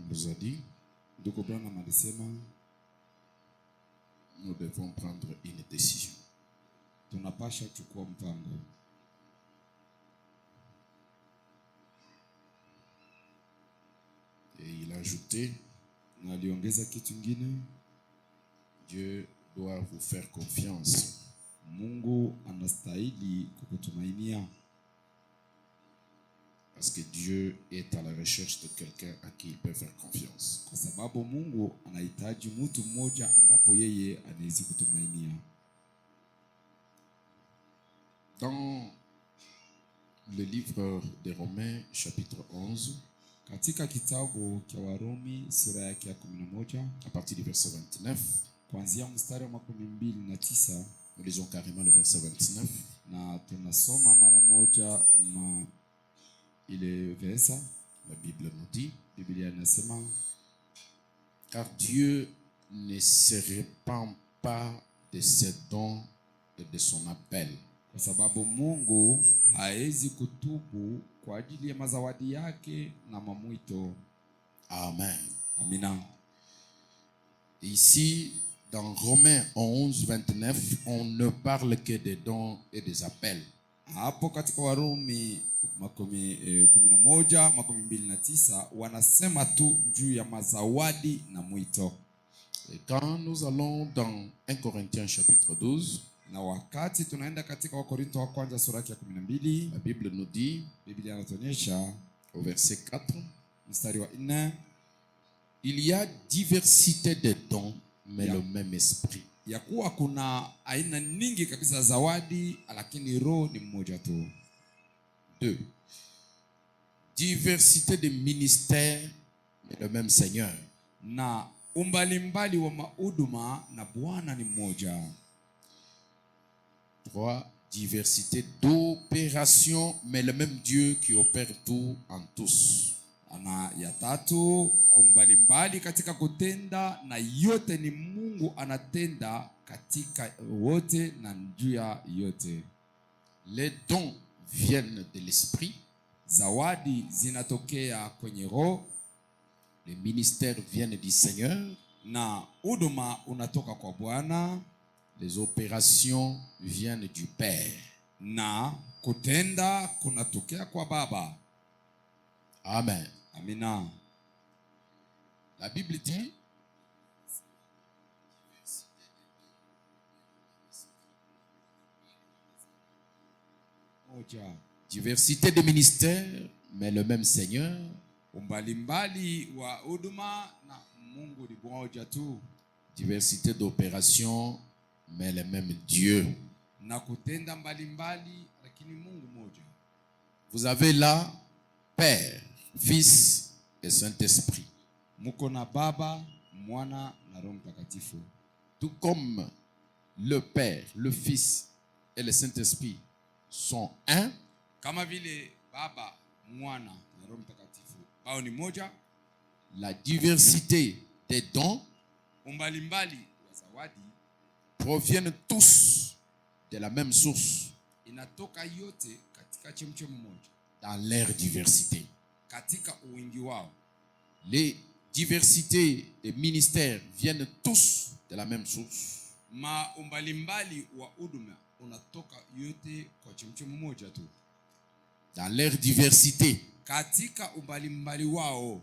nous a dit, nous devons prendre une décision. Et il a ajouté, Dieu doit vous faire confiance. Mungu anastahili kukutumainia. Parce que Dieu est à la recherche de quelqu'un à qui il peut faire confiance. Kwa sababu Mungu anahitaji mtu mmoja ambapo yeye anaweza kutumainia. Dans le livre des Romains chapitre 11, katika kitabu cha Warumi sura yake ya 11, à partir du verset 29, kuanzia mstari wa 29, nous lisons carrément le verset 29. Na tunasoma mara moja ile versa. La Bible nous dit, Biblia inasema, car Dieu ne se repent pas de ses dons et de son appel. Kwa sababu Mungu haezi kutubu kwa ajili ya mazawadi yake na mamwito. Amen. Amina. Ici, dans Romains 11, 29, on ne parle que des dons et des appels. Hapo katika Warumi 11:29 wanasema tu juu ya mazawadi na mwito. Et quand nous allons dans 1 Corinthiens chapitre 12, na wakati tunaenda katika Wakorintho wa kwanza sura ya 12, la Bible nous dit, Biblia inatuonyesha au verset 4, mstari wa 4, il y a diversité de dons, mais le même esprit. Ya kuwa kuna aina nyingi kabisa zawadi, lakini roho ni mmoja tu. 2. Diversité de ministères, mais le même Seigneur. Na umbalimbali wa mahuduma na Bwana ni mmoja. 3. Diversité d'opérations, mais le même Dieu qui opère tout en tous. Na ya 3, umbalimbali katika kutenda na yote ni Mungu anatenda katika wote na juu ya yote. Les dons viennent de l'esprit. Zawadi zinatokea kwenye roho. Les ministères viennent du Seigneur. Na huduma unatoka kwa Bwana. Les opérations viennent du Père. Na kutenda kunatokea kwa Baba. Amen. Amina. La Bible dit, diversité de ministères, mais le même Seigneur. Umbalimbali wa huduma na Mungu ni mmoja tu. Diversité d'opérations, mais le même Dieu. Na kutenda mbalimbali lakini Mungu mmoja. Vous avez là Père, Fils et Saint-Esprit. Muko na Baba, Mwana na Roho Mtakatifu. Tout comme le Père, le Fils et le Saint-Esprit sont un, kama vile Baba, Mwana na Roho Mtakatifu bao ni moja, la diversité des dons, umbalimbali wa zawadi, proviennent tous de la même source, inatoka yote katika chemchemi moja, dans leur diversité. Katika uwingi wao. Les diversités des ministères viennent tous de la même source. Ma umbalimbali wa huduma unatoka yote kwa chemchemi moja tu. Dans leur diversité. Katika umbalimbali wao.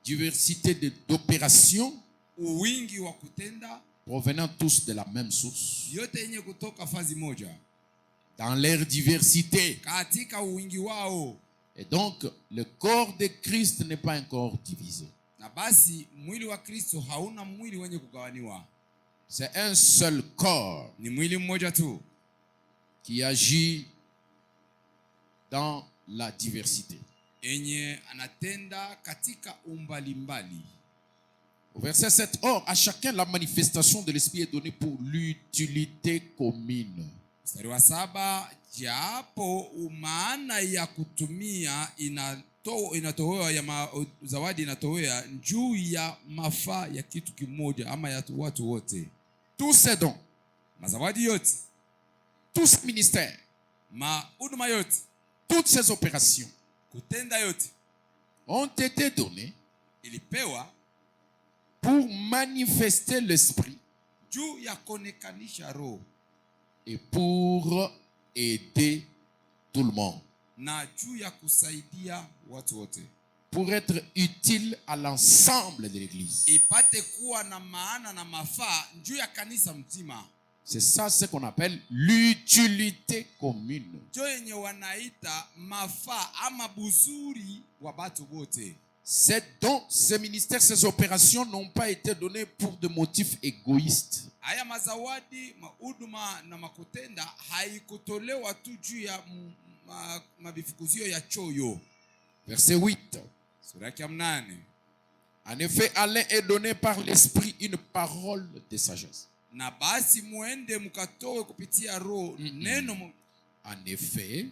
Diversité d'opérations, uwingi wa kutenda, provenant tous de la même source. Yote yenye kutoka fazi moja. Dans leur diversité. Katika uwingi wao. Et donc, le corps de Christ n'est pas un corps divisé. Na basi mwili wa Kristo hauna mwili wenye kugawaniwa. C'est un seul corps. Ni mwili mmoja tu. Qui agit dans la diversité. Enye anatenda katika umbalimbali. Au verset 7, or à chacun la manifestation de l'esprit est donnée pour l'utilité commune. Mstari wa 7, japo maana ya kutumia inatolewa ya zawadi inatolewa juu ya mafaa ya kitu kimoja ama ya watu wote. Tous ces dons, mazawadi yote, tous ces ministères, huduma yote, toutes ces opérations kutenda yote ont été donnés ilipewa pour manifester l'esprit juu ya kuonekanisha roho et pour aider tout le monde, na juu ya kusaidia watu wote, pour être utile à l'ensemble de l'église. ipate kuwa na maana na mafaa juu ya kanisa mzima. C'est ça ce qu'on appelle l'utilité commune. Jo yenye wanaita mafaa ama buzuri wa batu wote. Ces dons, ces ministères, ces opérations n'ont pas été donnés pour des motifs égoïstes. Haya mazawadi, mahuduma na makutenda haikutolewa tu juu ya mabifukuzio ya choyo. Verset 8. Sura ya 8. En effet, à l'un est donné par l'esprit une parole de sagesse. Na basi muende mukatoe kupitia roho neno. En effet,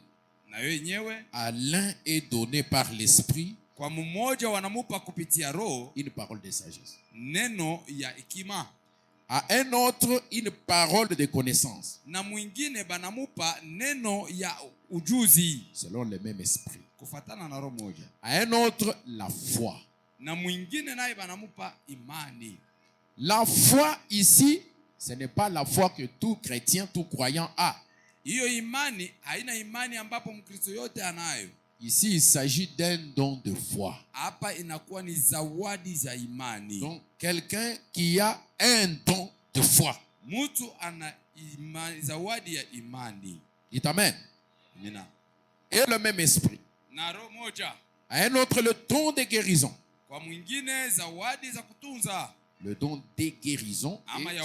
na yenyewe à l'un est donné par l'esprit kwa mmoja wanamupa kupitia roho une parole de sagesse. Neno ya hekima. À un autre une parole de connaissance. Na mwingine banamupa neno ya ujuzi. Selon le même esprit. Kufatana na roho moja. À un autre la foi. Na mwingine naye banamupa imani. La foi ici, ce n'est pas la foi que tout chrétien, tout croyant a. Hiyo imani haina imani ambapo Mkristo yote anayo. Ici, il s'agit d'un don de foi. Hapa inakuwa ni zawadi za imani. Donc, quelqu'un qui a un don de foi. Mtu ana imani, zawadi ya imani. Dites amen. Nina. Et le même esprit. Na roho moja. À un autre, le don de guérison. Kwa mwingine zawadi za kutunza. Le don de guérison,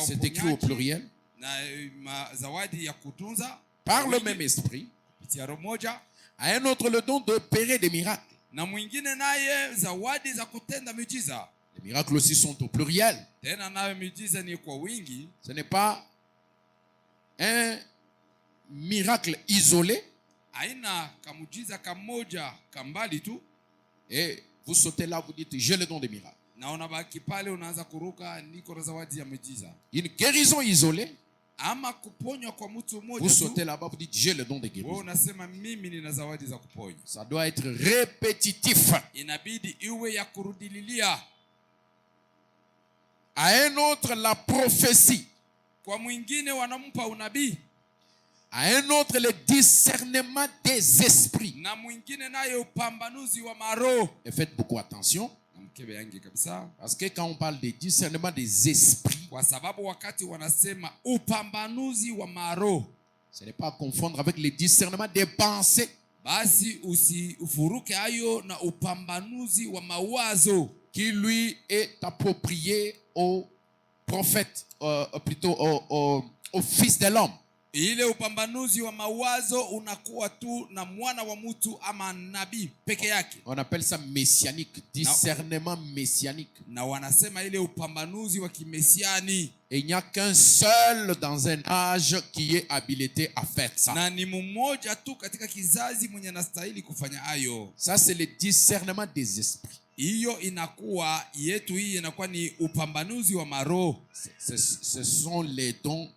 c'est écrit au pluriel. Na zawadi ya kutunza. Par le même esprit. Kupitia roho moja. À un autre, le don d'opérer des miracles. Na mwingine naye zawadi za kutenda miujiza. Les miracles aussi sont au pluriel. Tena nayo miujiza ni kwa wingi. Ce n'est pas un miracle isolé. Haina kamujiza kamoja kambali tu. Et vous sautez là, vous dites, j'ai le don des miracles. Na unabaki pale unaanza kuruka niko na zawadi ya miujiza. Une guérison isolée. Ama kuponywa kwa mtu mmoja. Vous sautez là-bas, vous dites, j'ai le don de guérison. Wewe unasema mimi nina zawadi za kuponya. Ça doit être répétitif. Inabidi iwe ya kurudililia. À un autre, la prophétie. Kwa mwingine wanampa unabii. À un autre, le discernement des esprits. Na mwingine naye upambanuzi wa maroho. Et faites beaucoup attention. Mkebe yangi kabisa. Parce que quand on parle de discernement des esprits, kwa sababu wakati wanasema upambanuzi wa maroho, ce n'est pas à confondre avec le discernement des pensées. Basi usifuruke hayo na upambanuzi wa mawazo, qui lui est approprié au prophète, plutôt au fils de l'homme. Ile upambanuzi wa mawazo unakuwa tu na mwana wa mtu ama nabii peke yake. On appelle ça messianique, discernement messianique. Na wanasema ile upambanuzi wa kimesiani. Et il n'y a qu'un seul dans un âge qui est habilité à faire ça. Na ni mmoja tu katika kizazi mwenye anastahili kufanya hayo. Ça c'est le discernement des esprits. Hiyo inakuwa yetu, hii inakuwa ni upambanuzi wa maroho. Ce sont les dons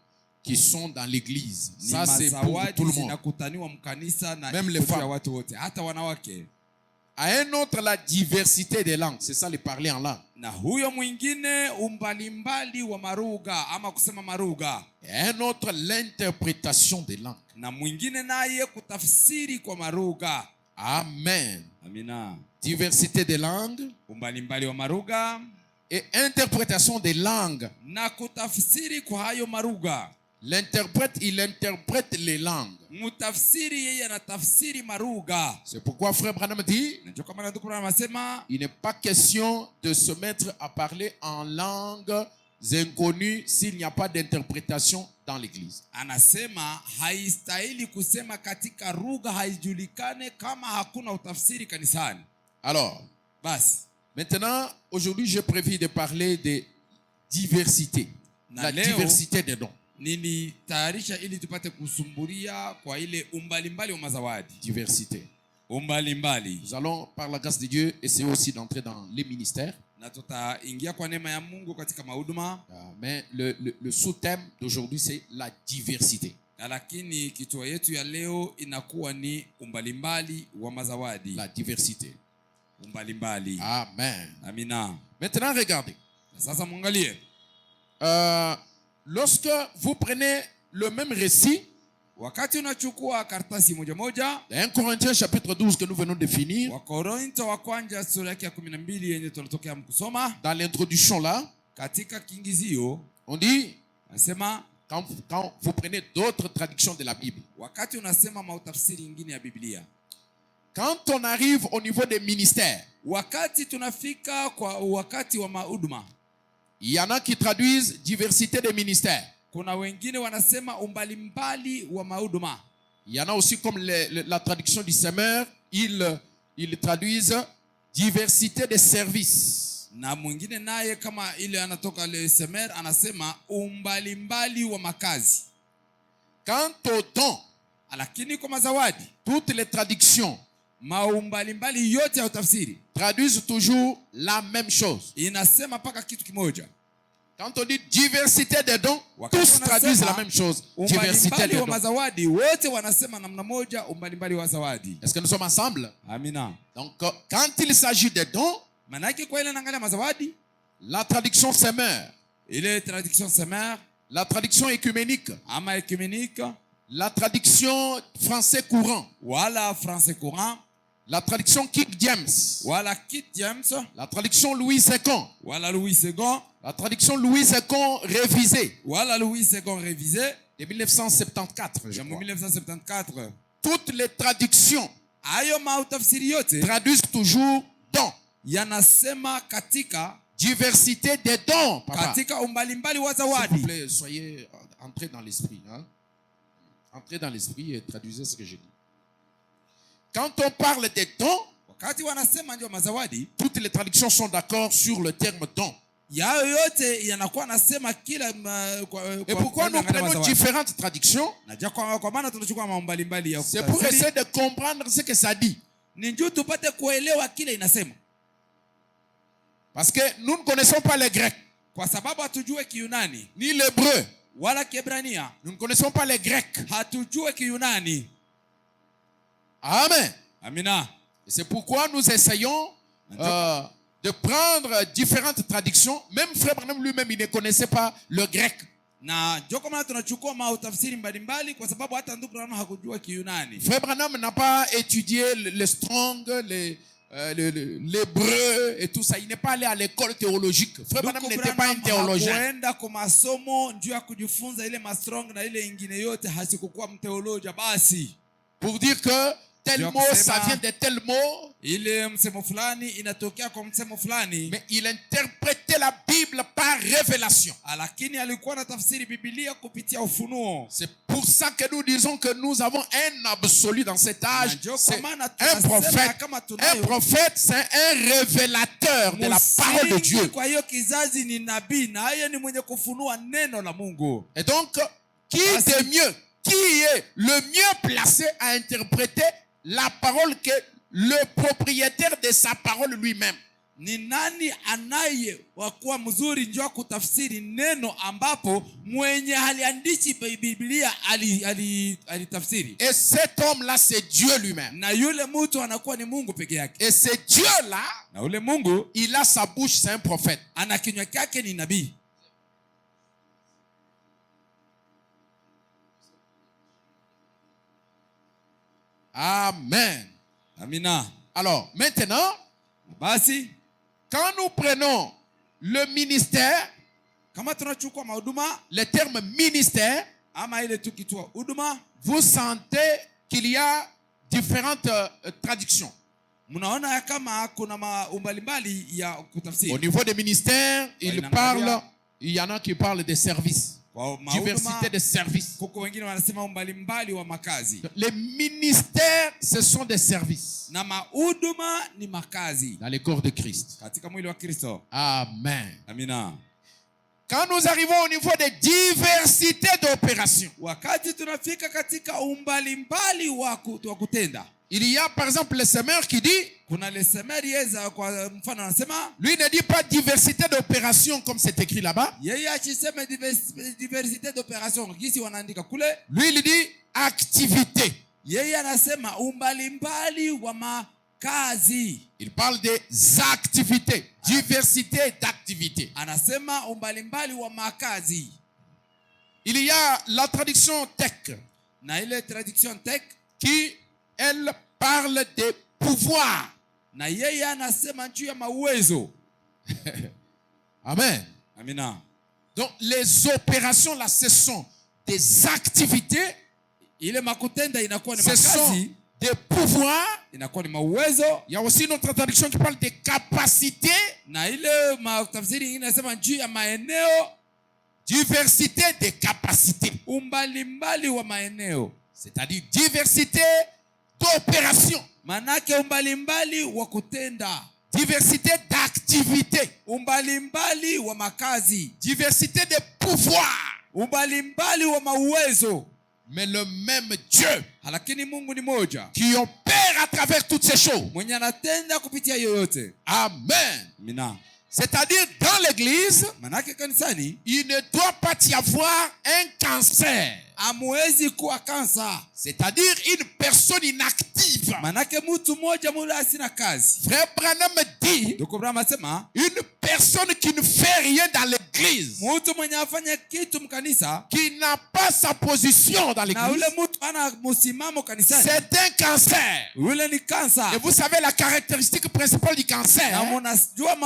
qui sont dans l'église. Ça c'est pour tout le monde. Même les femmes. Hata wanawake. À un autre, la diversité des langues. C'est ça, le parler en langue. Na huyo mwingine umbalimbali wa maruga ama kusema maruga. Et un autre, l'interprétation des langues. Na mwingine naye kutafsiri kwa maruga. Amen. Amina. Diversité des langues. Umbalimbali wa maruga. Et interprétation des langues. Na kutafsiri kwa hayo maruga. L'interprète, il interprète les langues. Mutafsiri yeye anatafsiri maruga. C'est pourquoi frère Branham dit, il n'est pas question de se mettre à parler en langues inconnues s'il n'y a pas d'interprétation dans l'église. Anasema haistahili kusema katika lugha haijulikane kama hakuna utafsiri kanisani. Alors, bas, maintenant, aujourd'hui, j'ai prévu de parler de diversité. La diversité des dons. Nilitayarisha ili tupate kusumbulia kwa ile umbalimbali wa mazawadi. Diversité. Umbalimbali. Nous allons, par la grâce de Dieu, essayer aussi d'entrer dans les ministères. Na tutaingia kwa neema ya Mungu katika mahuduma. Mais le sous-thème d'aujourd'hui, c'est la diversité. Lakini kituo yetu ya leo inakuwa ni umbalimbali wa mazawadi. La diversité. umbalimbali. Amen. Amina. Maintenant, regardez. Sasa mwangalie. Lorsque vous prenez le même récit, Wakati unachukua karatasi moja moja, 1 Corinthiens chapitre 12 que nous venons de finir, Wakorintho wa kwanza sura yake ya 12 yenye tunatokea kusoma, dans l'introduction là, katika kiingizio on dit, nasema quand vous prenez d'autres traductions de la Bible, wakati unasema mautafsiri nyingine ya Biblia, quand on arrive au niveau des ministères, wakati tunafika kwa wakati wa mahuduma, il y en a qui traduisent diversité des ministères. kuna wengine wanasema umbalimbali wa mahuduma. Il y en a aussi comme la traduction du semeur, ils traduisent diversité des services. Na mwingine naye kama ile anatoka le semer anasema umbalimbali wa makazi. Quant au don, Lakini kwa mazawadi, toutes les traductions maumbalimbali yote ya utafsiri traduisent toujours la même chose. inasema paka kitu kimoja. Quand on dit diversité des dons, tous traduisent la même chose. Diversité des wa dons. mazawadi wote wanasema namna moja, umbalimbali wa zawadi. Est-ce que nous sommes ensemble? Amina. Donc, quand il s'agit des dons, Manake kwa ile naangalia mazawadi, la traduction semeur, ile traduction semer la traduction écuménique, ama ecumenique, la traduction français courant, wala français courant, la traduction King James, wala King James, la traduction Louis II, wala Louis II, la traduction Louis II révisée wala Louis II révisé de 1974, je ya crois. 1974. Toutes les traductions Hayo mautafsiri yote traduisent toujours dons. yanasema katika Diversité des dons, papa. katika umbalimbali wa S'il vous zawadi. plaît, soyez entrés dans l'esprit. Hein? Entrez dans l'esprit et traduisez ce que je dis. Quand on parle des dons, Wakati wanasema ndio mazawadi, toutes les traductions sont d'accord sur le terme don. yao yote yanakuwa nasema kila Et pourquoi nous prenons différentes traductions? Najua kwa maana tunachukua mambo mbalimbali ya C'est pour essayer de comprendre ce que ça dit. ni njoo tupate kuelewa kile inasema, Parce que nous ne connaissons pas les Grecs, kwa sababu hatujue Kiyunani ni l'hébreu. wala Kiebrania. Nous ne connaissons pas les Grecs. Hatujue Kiyunani. Amen. Amina. Et c'est pourquoi nous essayons de prendre différentes traductions. Même Frère Branham lui-même, il ne connaissait pas le grec. Na njoo kwa maana tunachukua mautafsiri mbalimbali kwa sababu hata ndugu Branham hakujua Kiyunani. Frère Branham n'a pas étudié le Strong, l'hébreu et tout ça. Il n'est pas allé à l'école théologique. Frère Branham n'était pas un théologien. Hakuenda kwa masomo njoo ya kujifunza ile mastrong na ile ingine yote, hasikukuwa mteolojia basi. Pour dire que tel mot, ça vient de tel mot. Ile msemo fulani inatokea kwa msemo fulani. Mais il interprétait la Bible par révélation. Lakini alikuwa na tafsiri Biblia kupitia ufunuo. C'est pour ça que nous disons que nous avons un absolu dans cet âge. C'est un prophète. Un prophète, c'est un révélateur de la parole de Dieu. Kwa hiyo kizazi ni nabii na yeye ni mwenye kufunua neno la Mungu. Et donc, qui est mieux? Qui est le mieux placé à interpréter la parole que le propriétaire de sa parole lui-même? Ni nani anaye wakuwa mzuri njoo kutafsiri neno ambapo mwenye aliandishi Biblia alitafsiri? Et cet homme-là, c'est Dieu lui-même. Na yule mtu anakuwa ni Mungu peke yake. Et ce Dieu-là, na yule Mungu, il a sa bouche, c'est un prophète. Ana kinywa chake ni nabii. Amen. Amina. Alors, maintenant, basi, quand nous prenons le ministère, kama tunachukua mahuduma, le terme ministère, ama ile tukitoa huduma, vous sentez qu'il y a différentes traductions. Mnaona kama kuna mbalimbali ya kutafsiri. Au niveau des ministères, il y en a qui parlent des services. Diversité de services. Les ministères, ce sont des services dans le corps de Christ. Amen. Amina. Quand nous arrivons au niveau de diversité d'opérations, il y a par exemple le semeur qui dit, lui ne dit pas diversité d'opérations comme c'est écrit là-bas. Lui il dit activité. kazi. Il parle des activités, diversité d'activités. Anasema umbalimbali wa makazi. Il y a la traduction TEC Na ile traduction TEC qui, elle, parle des pouvoirs. na yeye anasema juu ya mauwezo. Amen. Amina. Donc les opérations là, ce sont des activités, Ile makutenda inakuwa ni ce sont makazi, des pouvoirs. inakuwa ni mauwezo. Il y a aussi une autre traduction qui parle des capacités, Na ile tafsiri nyingine inasema juu ya maeneo, diversité des capacités. umbalimbali wa maeneo. C'est-à-dire diversité d'opérations, Manake umbalimbali wa kutenda, diversité d'activités, umbalimbali wa makazi, diversité de pouvoirs. umbalimbali wa mauwezo. Mais le même Dieu Lakini Mungu ni moja, qui opère à travers toutes ces choses. mwenye anatenda kupitia yoyote. Amen. Amina. C'est-à-dire dans l'église, Manake kanisani il ne doit pas y avoir un cancer. amwezi kuwa kansa. C'est-à-dire une personne inactive. Manake mtu mmoja mule asina kazi. Frère Branham dit, Ndugu Branham asema une personne qui ne fait rien dans l'église, mtu mwenye afanya kitu mkanisa, qui n'a pas sa position dans na ule l'église, mtu ana msimamo kanisani, c'est un cancer. ule ni kansa. Et vous savez la caractéristique principale du cancer, Na mnajua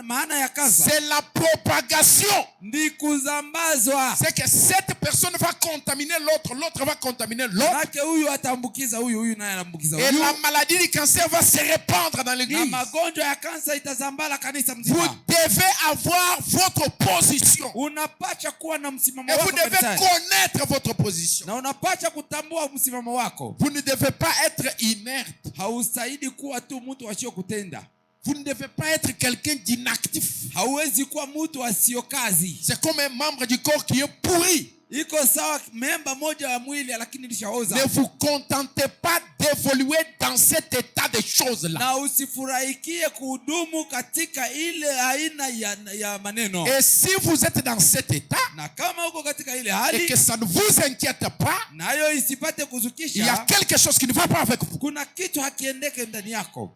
maana ya kansa c'est la propagation. ndi kuzambazwa. C'est que cette personne va contaminer l'autre, l'autre va contaminer l'autre. Manake huyu ataambukiza huyu, huyu naye anaambukiza Et huyu, la maladie du cancer va se répandre dans na l'église. magonjwa ya kansa itazambala kanisa Vous mzima. devez avoir votre position. Unapaswa kuwa na msimamo Et vous wako devez kanisani, connaître votre position. na unapaswa kutambua msimamo wako. Vous ne devez pas être inerte. Haustahili kuwa tu mtu asio kutenda. Vous ne devez pas être quelqu'un d'inactif. Hauwezi kuwa mtu asio kazi. C'est comme un membre du corps qui est pourri. Iko sawa memba moja ya mwili lakini lishaoza. Ne vous contentez pas d'évoluer dans cet état de choses-là. Na usifurahikie kuhudumu katika ile aina ya maneno. Et si vous êtes dans cet état, Na kama uko katika ile et hali, que ça ne vous inquiète pas, nayo isipate il y a kuzukisha, quelque chose qui ne va pas avec vous. kuna kitu hakiendeke ndani yako.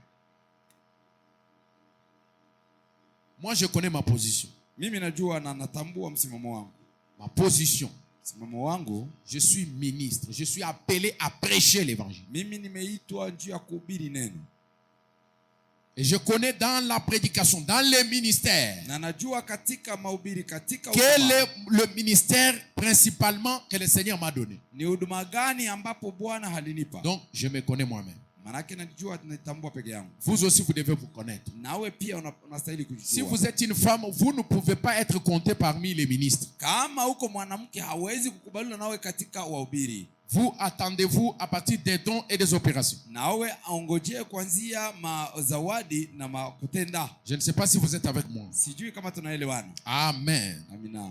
Moi, je connais ma position. Mimi najua na natambua msimamo wangu. Ma position. Msimamo wangu, Je suis ministre. Je suis appelé à prêcher l'évangile. mimi nimeitwa juu ya kuhubiri neno. Et je connais dans la prédication, dans les ministères, Na najua katika mahubiri, katika quel huduma, est le ministère principalement que le Seigneur m'a donné. ni huduma gani ambapo Bwana halinipa. Donc, je me connais moi-même. Manake najua tunatambua peke yangu. Vous aussi, vous devez vous connaître. Nawe pia unastahili Si kujua. vous êtes une femme, vous ne pouvez pas être compté parmi les ministres. Kama uko mwanamke hawezi kukubaliwa nawe katika wahubiri. Vous attendez-vous à partir des dons et des opérations. Nawe aongojee kuanzia mazawadi na makutenda. Je ne sais pas si vous êtes avec moi. Sijui kama tunaelewana. Amen. Amina.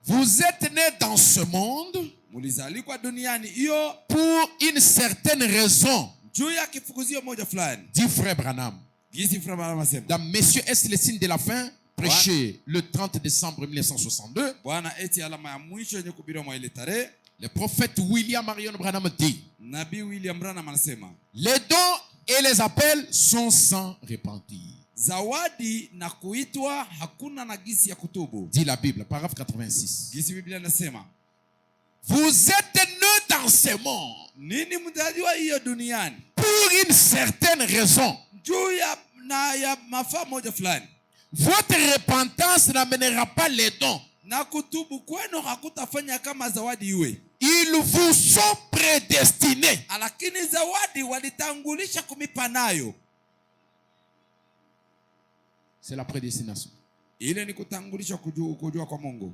Vous êtes né dans ce monde Mulizalikwa duniani hiyo pour une certaine raison, juu ya kifukuzio moja fulani. dit Frère Branham. Gisi Frama anasema. Dans Messieurs, est-ce le signe de la fin? Prêché le 30 décembre 1962. Bwana eti alama ya mwisho yenye kuhubiriwa mwa ile tarehe. Le prophète William Marion Branham dit, Nabii William Branham anasema, les dons et les appels sont sans repentir. zawadi na kuitwa hakuna na gisi ya kutubu. Dit la Bible, paragraphe 86. Gisi Biblia inasema, Vous êtes nés dans ce monde nini mtazaliwa hiyo duniani pour une certaine raison. juu ya mafaa moja fulani. Votre repentance n'amènera pas les dons. Na kutubu kwenu hakutafanya kama zawadi iwe. Ils vous sont prédestinés. Lakini zawadi walitangulisha kumipa nayo. C'est la prédestination. Ile ni kutangulisha kujua kwa Mungu.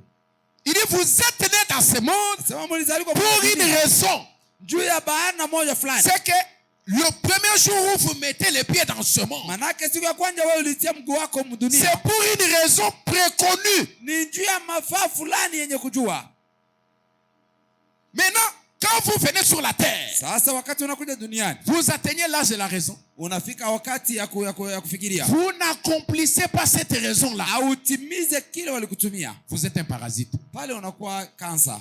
Il dit, vous êtes nés dans ce monde Sema mlizalikwa pour une raison. juu ya baana moja fulani. C'est que le premier jour où vous mettez les pieds dans ce monde, Manake siku ya kwanza wewe ulitia mguu wako mdunia. c'est pour une raison préconnue. Ni juu ya mafaa fulani yenye kujua. Maintenant, quand vous venez sur la terre, Sasa wakati unakuja duniani, vous atteignez l'âge de la raison. unafika wakati ya kufikiria. Vous n'accomplissez pas cette raison-là. Hautimize kile walikutumia. Vous êtes un parasite. Pale unakuwa kansa.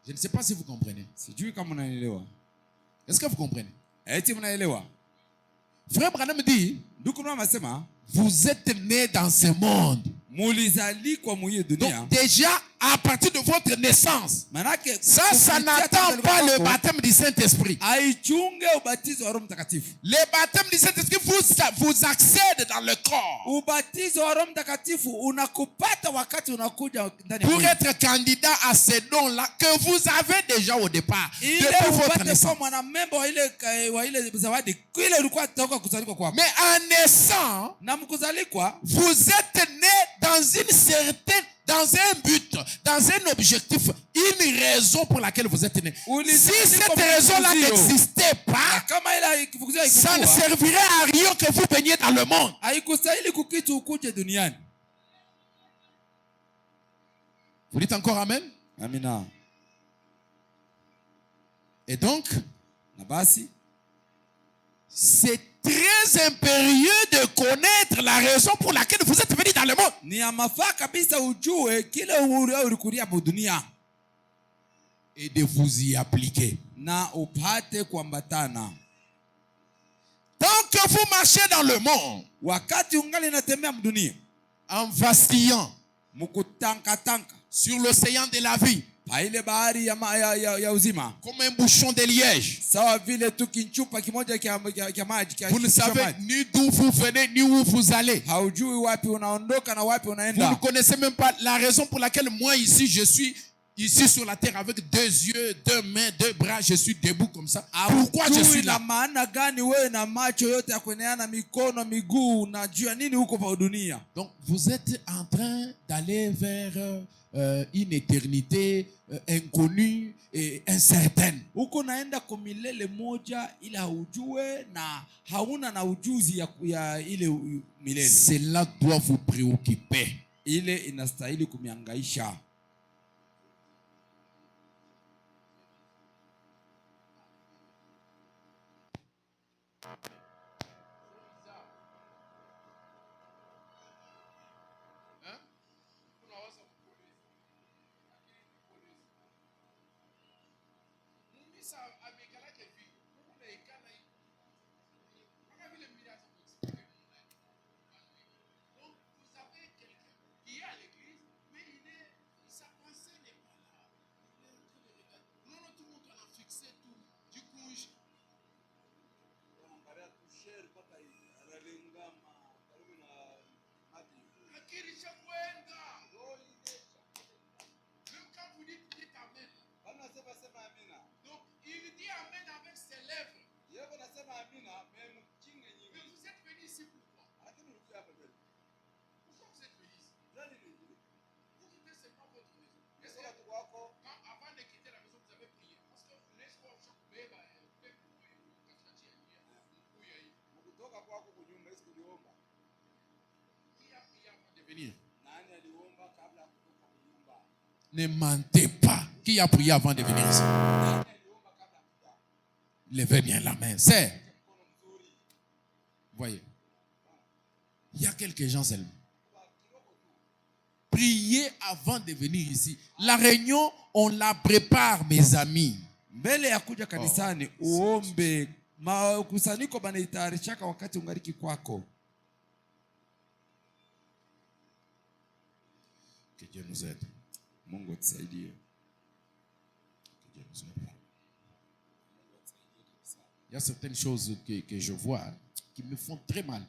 Je ne sais pas si vous comprenez. Sijui kama unanielewa. Est-ce que vous comprenez? Eti mnaelewa? Frère Branham dit, Ndugu Branham anasema, vous êtes nés dans ce monde. mulizalikwa mwenye dunia. Donc déjà, à partir de votre naissance, Manake ça n'attend pas le baptême du Saint-Esprit. Haichunge ubatizo wa Roho Mtakatifu. Le baptême du Saint-Esprit vous accède dans le corps. Ubatizo wa Roho Mtakatifu unakupata wakati unakuja ndani ya pour mwili. être candidat à ces dons-là que vous avez déjà au départ. Ile Depuis votre upate naissance. kwa mwanamemba wa ile zawadi ile ulikuwa toka kuzalikwa kwako. Mais en naissant, Na mkuzalikwa, vous êtes né dans une certaine, dans un but, dans un objectif, une raison pour laquelle vous êtes né. Si cette raison-là n'existait pas, kama ile ikifukuzia ça ne ikukua, servirait à rien que vous baigniez dans le monde. haikustahili kukitu ukuje duniani. Vous dites encore Amen? Amina. Et donc, Na basi c'est très impérieux de connaître la raison pour laquelle vous êtes venu dans le monde. ni ya mafaa kabisa ujue kile ulikulia mu dunia Et de vous y appliquer. na upate kuambatana. Tant que vous marchez dans le monde, Wakati ungali natembea mdunia, en vacillant mkutanka sur l'océan de la vie, pa ile bahari ya uzima, comme un bouchon de liège, sawa vile tu kinchupa kimoja kia maji kia vous ne savez ni d'où vous venez, ni où vous allez. haujui wapi unaondoka na wapi Vous ne unaenda. connaissez même pas la raison pour laquelle moi ici, je suis ici sur la terre avec 2 yeux, 2 mains, 2 bras, je suis debout comme ça. Pourquoi je suis là? Na maana gani wewe na macho yote ya kueneana, mikono, miguu, na jua nini huko pa dunia? Donc vous êtes en train d'aller vers une éternité inconnue et incertaine. Huko naenda kwa milele moja ila haujue na hauna na ujuzi ya ile milele. Cela doit vous préoccuper. Ile inastahili kumihangaisha. Donc il dit Amen avec ses lèvres. Mais vous êtes venu ici pourquoi? Pourquoi vous êtes venu ici? Vous quittez seulement votre maison. Est-ce que avant de quitter la maison vous avez prié? Parce que n'est-ce pas au choc beba qui a prié avant de venir? Ne mentez pas. Qui a prié avant de venir ici? Levez bien la main. C'est. Voyez. Il y a quelques gens seulement. Priez avant de venir ici. La réunion, on la prépare, mes amis. Mbele ya kuja kanisani uombe. Makusanyiko banaitayarishaka wakati ungaliki kwako. Que Dieu nous aide. Mungu tusaidie. Il y a certaines choses que je vois qui me font très mal.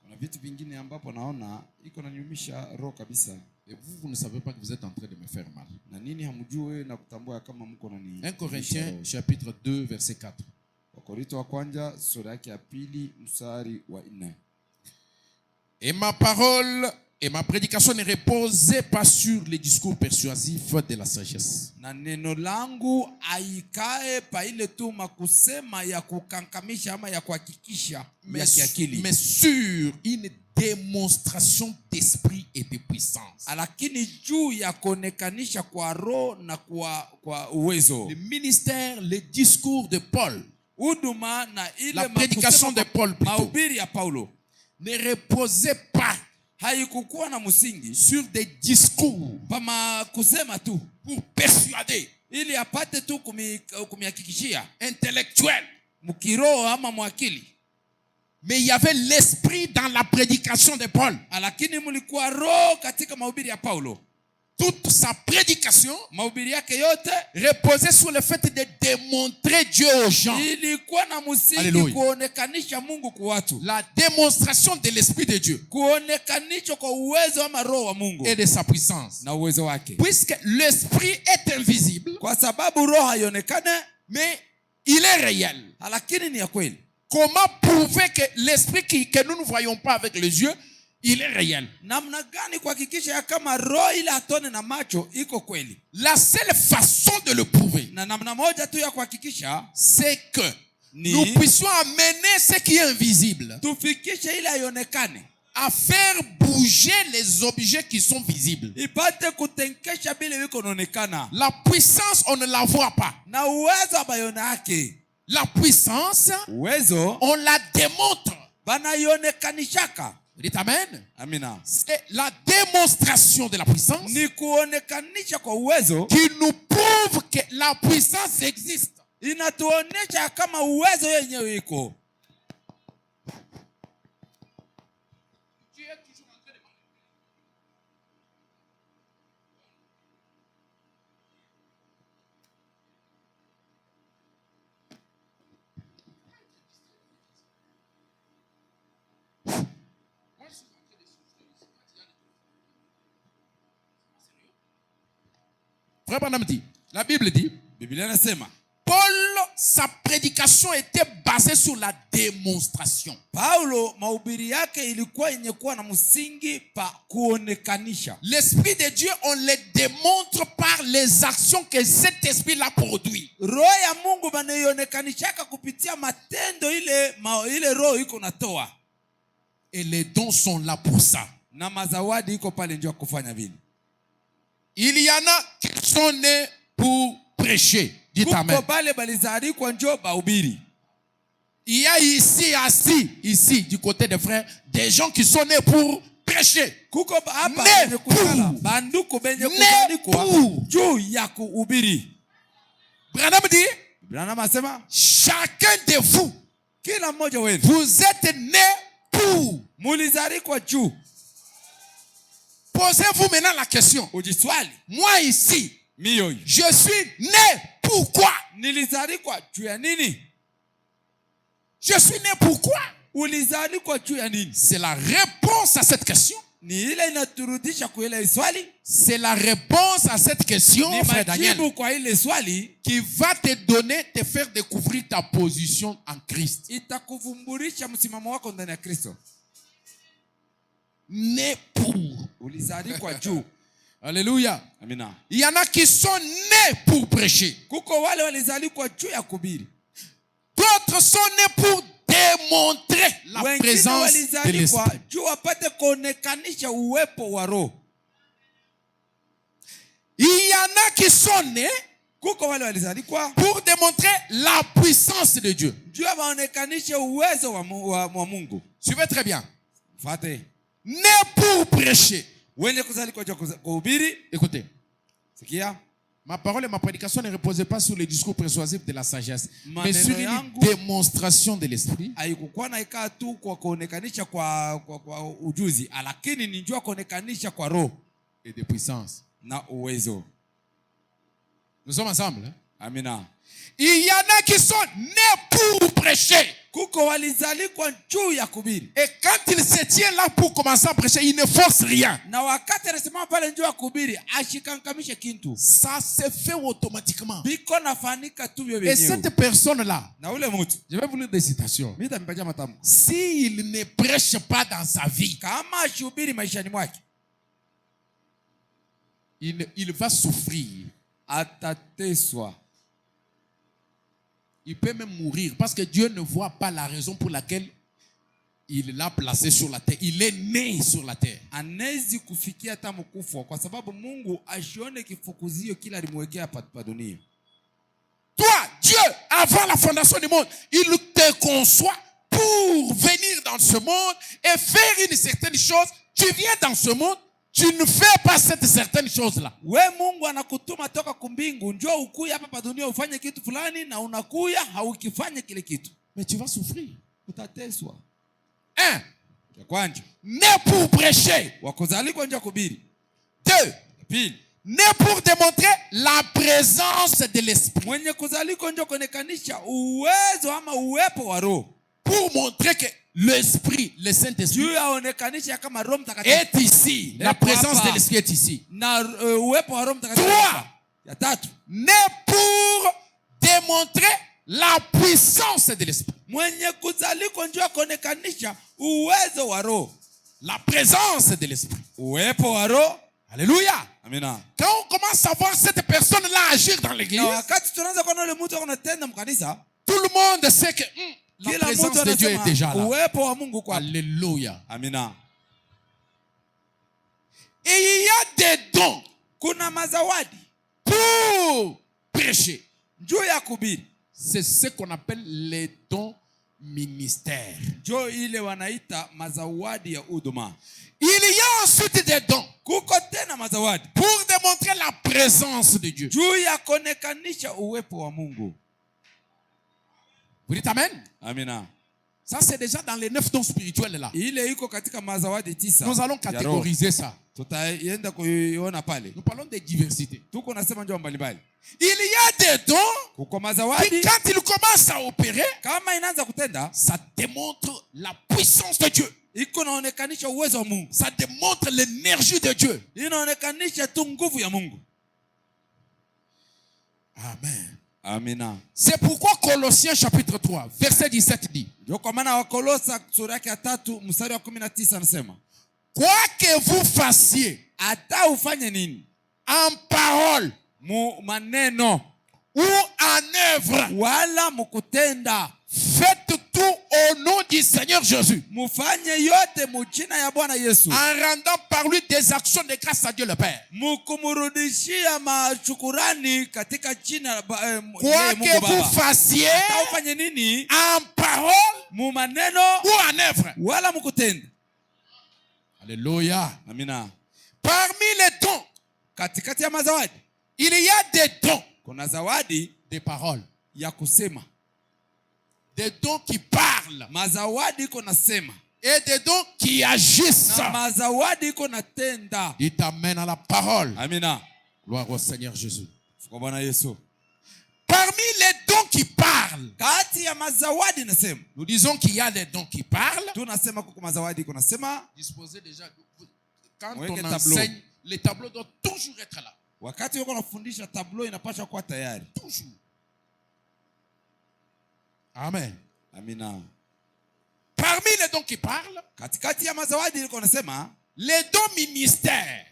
Kuna vitu vingine ambapo naona iko nanyumisha roho kabisa. Et vous ne savez pas que vous êtes en train de me faire mal. Na nini hamjue na kutambua kama mko nani. 1 Corinthiens chapitre 2 verset 4. Wakorintho wa kwanza sura yake ya 2 mstari wa 4. Et ma parole et ma prédication ne reposaient pas sur les discours persuasifs de la sagesse. Na neno langu aikae pa ile tu makusema ya kukankamisha ama ya kuhakikisha ya kiakili. Mais sur une démonstration d'esprit et de puissance. Lakini juu ya kuonekanisha kwa roho na kwa uwezo. Le ministère, le discours de Paul, huduma na ile la prédication de Paul mahubiri ya Paulo ne reposait pas haikukuwa na msingi sur des discours pa kusema tu pour persuader, ili apate tu kumihakikishia intellectuel, mkiroho ama mwakili. Mais il y avait l'esprit dans la prédication de Paul. Lakini mlikuwa roho katika mahubiri ya Paulo. Toute sa prédication mahubiri yake yote reposait sur le fait de démontrer Dieu aux gens. Ilikuwa na msingi kuonekanisha Mungu kwa watu. La démonstration de l'esprit de Dieu. Kuonekanisha kwa uwezo ama roho wa Mungu. Et de sa puissance. Na uwezo wake. Puisque l'esprit est invisible. Kwa sababu roho haionekane, mais il est réel. Lakini ni ya kweli. Comment prouver que l'esprit que nous ne voyons pas avec les yeux, il est réel? Namna gani kuhakikisha kama roho ile hatone na macho iko kweli? La seule façon de le prouver, na namna moja tu ya kuhakikisha, c'est que nous puissions amener ce qui est invisible, tufikishe ile haionekane, à faire bouger les objets qui sont visibles. Ipate kutenkesha bile wiko naonekana. La puissance, on ne la voit pas. Na uwezo abayona yake. La puissance, uwezo, on la démontre. Banayonekanishaka. Dites amen. Amina. C'est la démonstration de la puissance ni kuonekanisha kwa uwezo qui nous prouve que la puissance existe. Inatuonesha kama uwezo yenyewe iko. La Bible dit, Paul, sa prédication était basée sur la démonstration. Paulo mahubiri yake ilikuwa yenye kuwa na msingi pa kuonekanisha. L'esprit de Dieu, on le démontre par les actions que cet esprit-là produit. Roho ya Mungu banaionekanisha kupitia matendo ile roho iko natoa. Et les dons sont là pour ça. Na mazawadi iko pale ndio kufanya vile. Il y en a qui sont nés pour prêcher. Dites amen. Il y a ici, assis, ici, du côté des frères, des gens qui sont nés pour prêcher. Nés pour. Branham dit, chacun de vous, vous êtes nés pour. Posez-vous maintenant la question. Moi ici, je suis né pourquoi? Je suis né pourquoi? C'est la réponse à cette question. C'est la réponse à cette question, frère Daniel, qui va te faire découvrir ta position en Christ. Né pour. Alléluia. Amina. Il y en a qui sont nés pour prêcher. D'autres sont nés pour démontrer la présence de l'esprit. Il y en a qui sont nés pour démontrer la puissance de Dieu. Suivez très bien. Né pour prêcher. Écoutez. Ma parole et ma prédication ne reposaient pas sur les discours persuasifs de la sagesse, mais sur une démonstration de l'esprit. Et de puissance. Nous sommes ensemble. Hein? Amina. Il y en a qui sont nés pour prêcher. Et quand il se tient là pour commencer à prêcher, il ne force rien. Ça se fait automatiquement. Et cette personne-là, je vais vous lire des citations. S'il ne prêche pas dans sa vie, il va souffrir. Il peut même mourir parce que Dieu ne voit pas la raison pour laquelle il l'a placé sur la terre. Il est né sur la terre. Toi, Dieu, avant la fondation du monde, il te conçoit pour venir dans ce monde et faire une certaine chose. Tu viens dans ce monde, tu ne fais pas cette certaine chose là. We Mungu anakutuma toka kumbingu njoo ukuya hapa pa dunia ufanye kitu fulani na unakuya haukifanye kile kitu. Mais tu vas souffrir. Utateswa. Ya kwanza, né pour prêcher. Wakuzalikwa nje kuhubiri. 2. Pili, né pour démontrer la présence de l'esprit. Mwenye kuzalikwa nje kuonekanisha uwezo ama uwepo wa Roho. Pour montrer que l'esprit, le Saint-Esprit est ici. La présence de l'esprit est ici. 3. Né pour démontrer la puissance de l'esprit. La présence de l'esprit. Alléluia. Amina. Quand on commence à voir cette personne-là agir dans l'église, tout le monde sait que la présence de Dieu est déjà là. Alléluia. Amina. Et il y a des dons kuna mazawadi pour prêcher. C'est ce qu'on appelle les dons ministères. Il y a ensuite des dons pour démontrer la présence de Dieu. Vous dites amen? Amina. Ça c'est déjà dans les 9 dons spirituels là. Nous allons catégoriser ça. Nous parlons de diversité. Il y a des dons qui, quand ils commencent à opérer, ça démontre la puissance de Dieu. Ça démontre l'énergie de Dieu. Amen. Amina. C'est pourquoi Colossiens chapitre 3 verset 17 dit: quoi que vous fassiez en parole ou en œuvre, faites tout au nom du Seigneur Jésus, en rendant par lui des actions de grâce à Dieu le Père. Quoi que vous fassiez en parole ou en œuvre. Alléluia. Amina. Parmi les dons, il y a des dons des paroles. Des dons qui parlent. Et des dons qui agissent. Il t'amène à la parole. Amina. Gloire au Seigneur Jésus. Parmi les dons qui parlent, nous disons qu'il y a des dons qui parlent. Disposez déjà. Quand on enseigne, les tableaux doivent toujours être là. Toujours. Amen. Amina. Parmi les dons qui parlent, les dons ministères.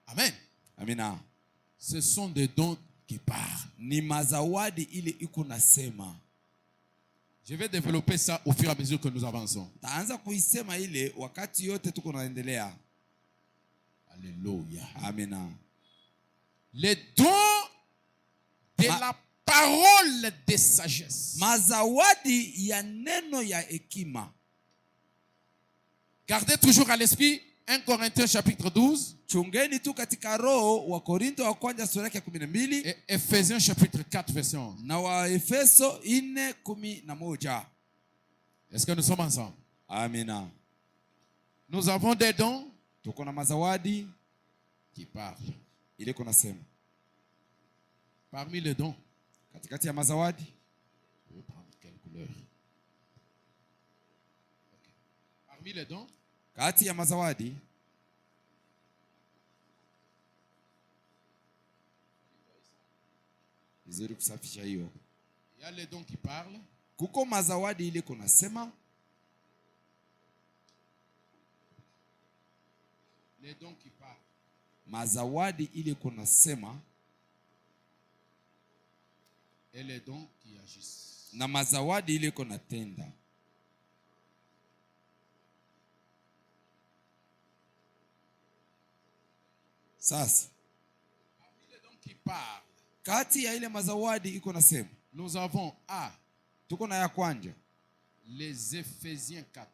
Amen. Amina. Ce sont des dons qui parlent. Je vais développer ça au fur et à mesure que nous avançons. Alléluia. Amina. Les dons de la parole de sagesse. Gardez toujours à l'esprit 1 Corinthiens chapitre 12. Et Ephésiens chapitre 4 verset 11. Est-ce que nous sommes ensemble? Amina. Nous avons des dons qui parlent. Parmi les dons, je vais prendre quelle couleur? Parmi les dons, il y a les dons qui parlent. Les dons qui parlent. Et les dons qui agissent. Sasa parmi les dons qui parlent, nous avons les Éphésiens 4.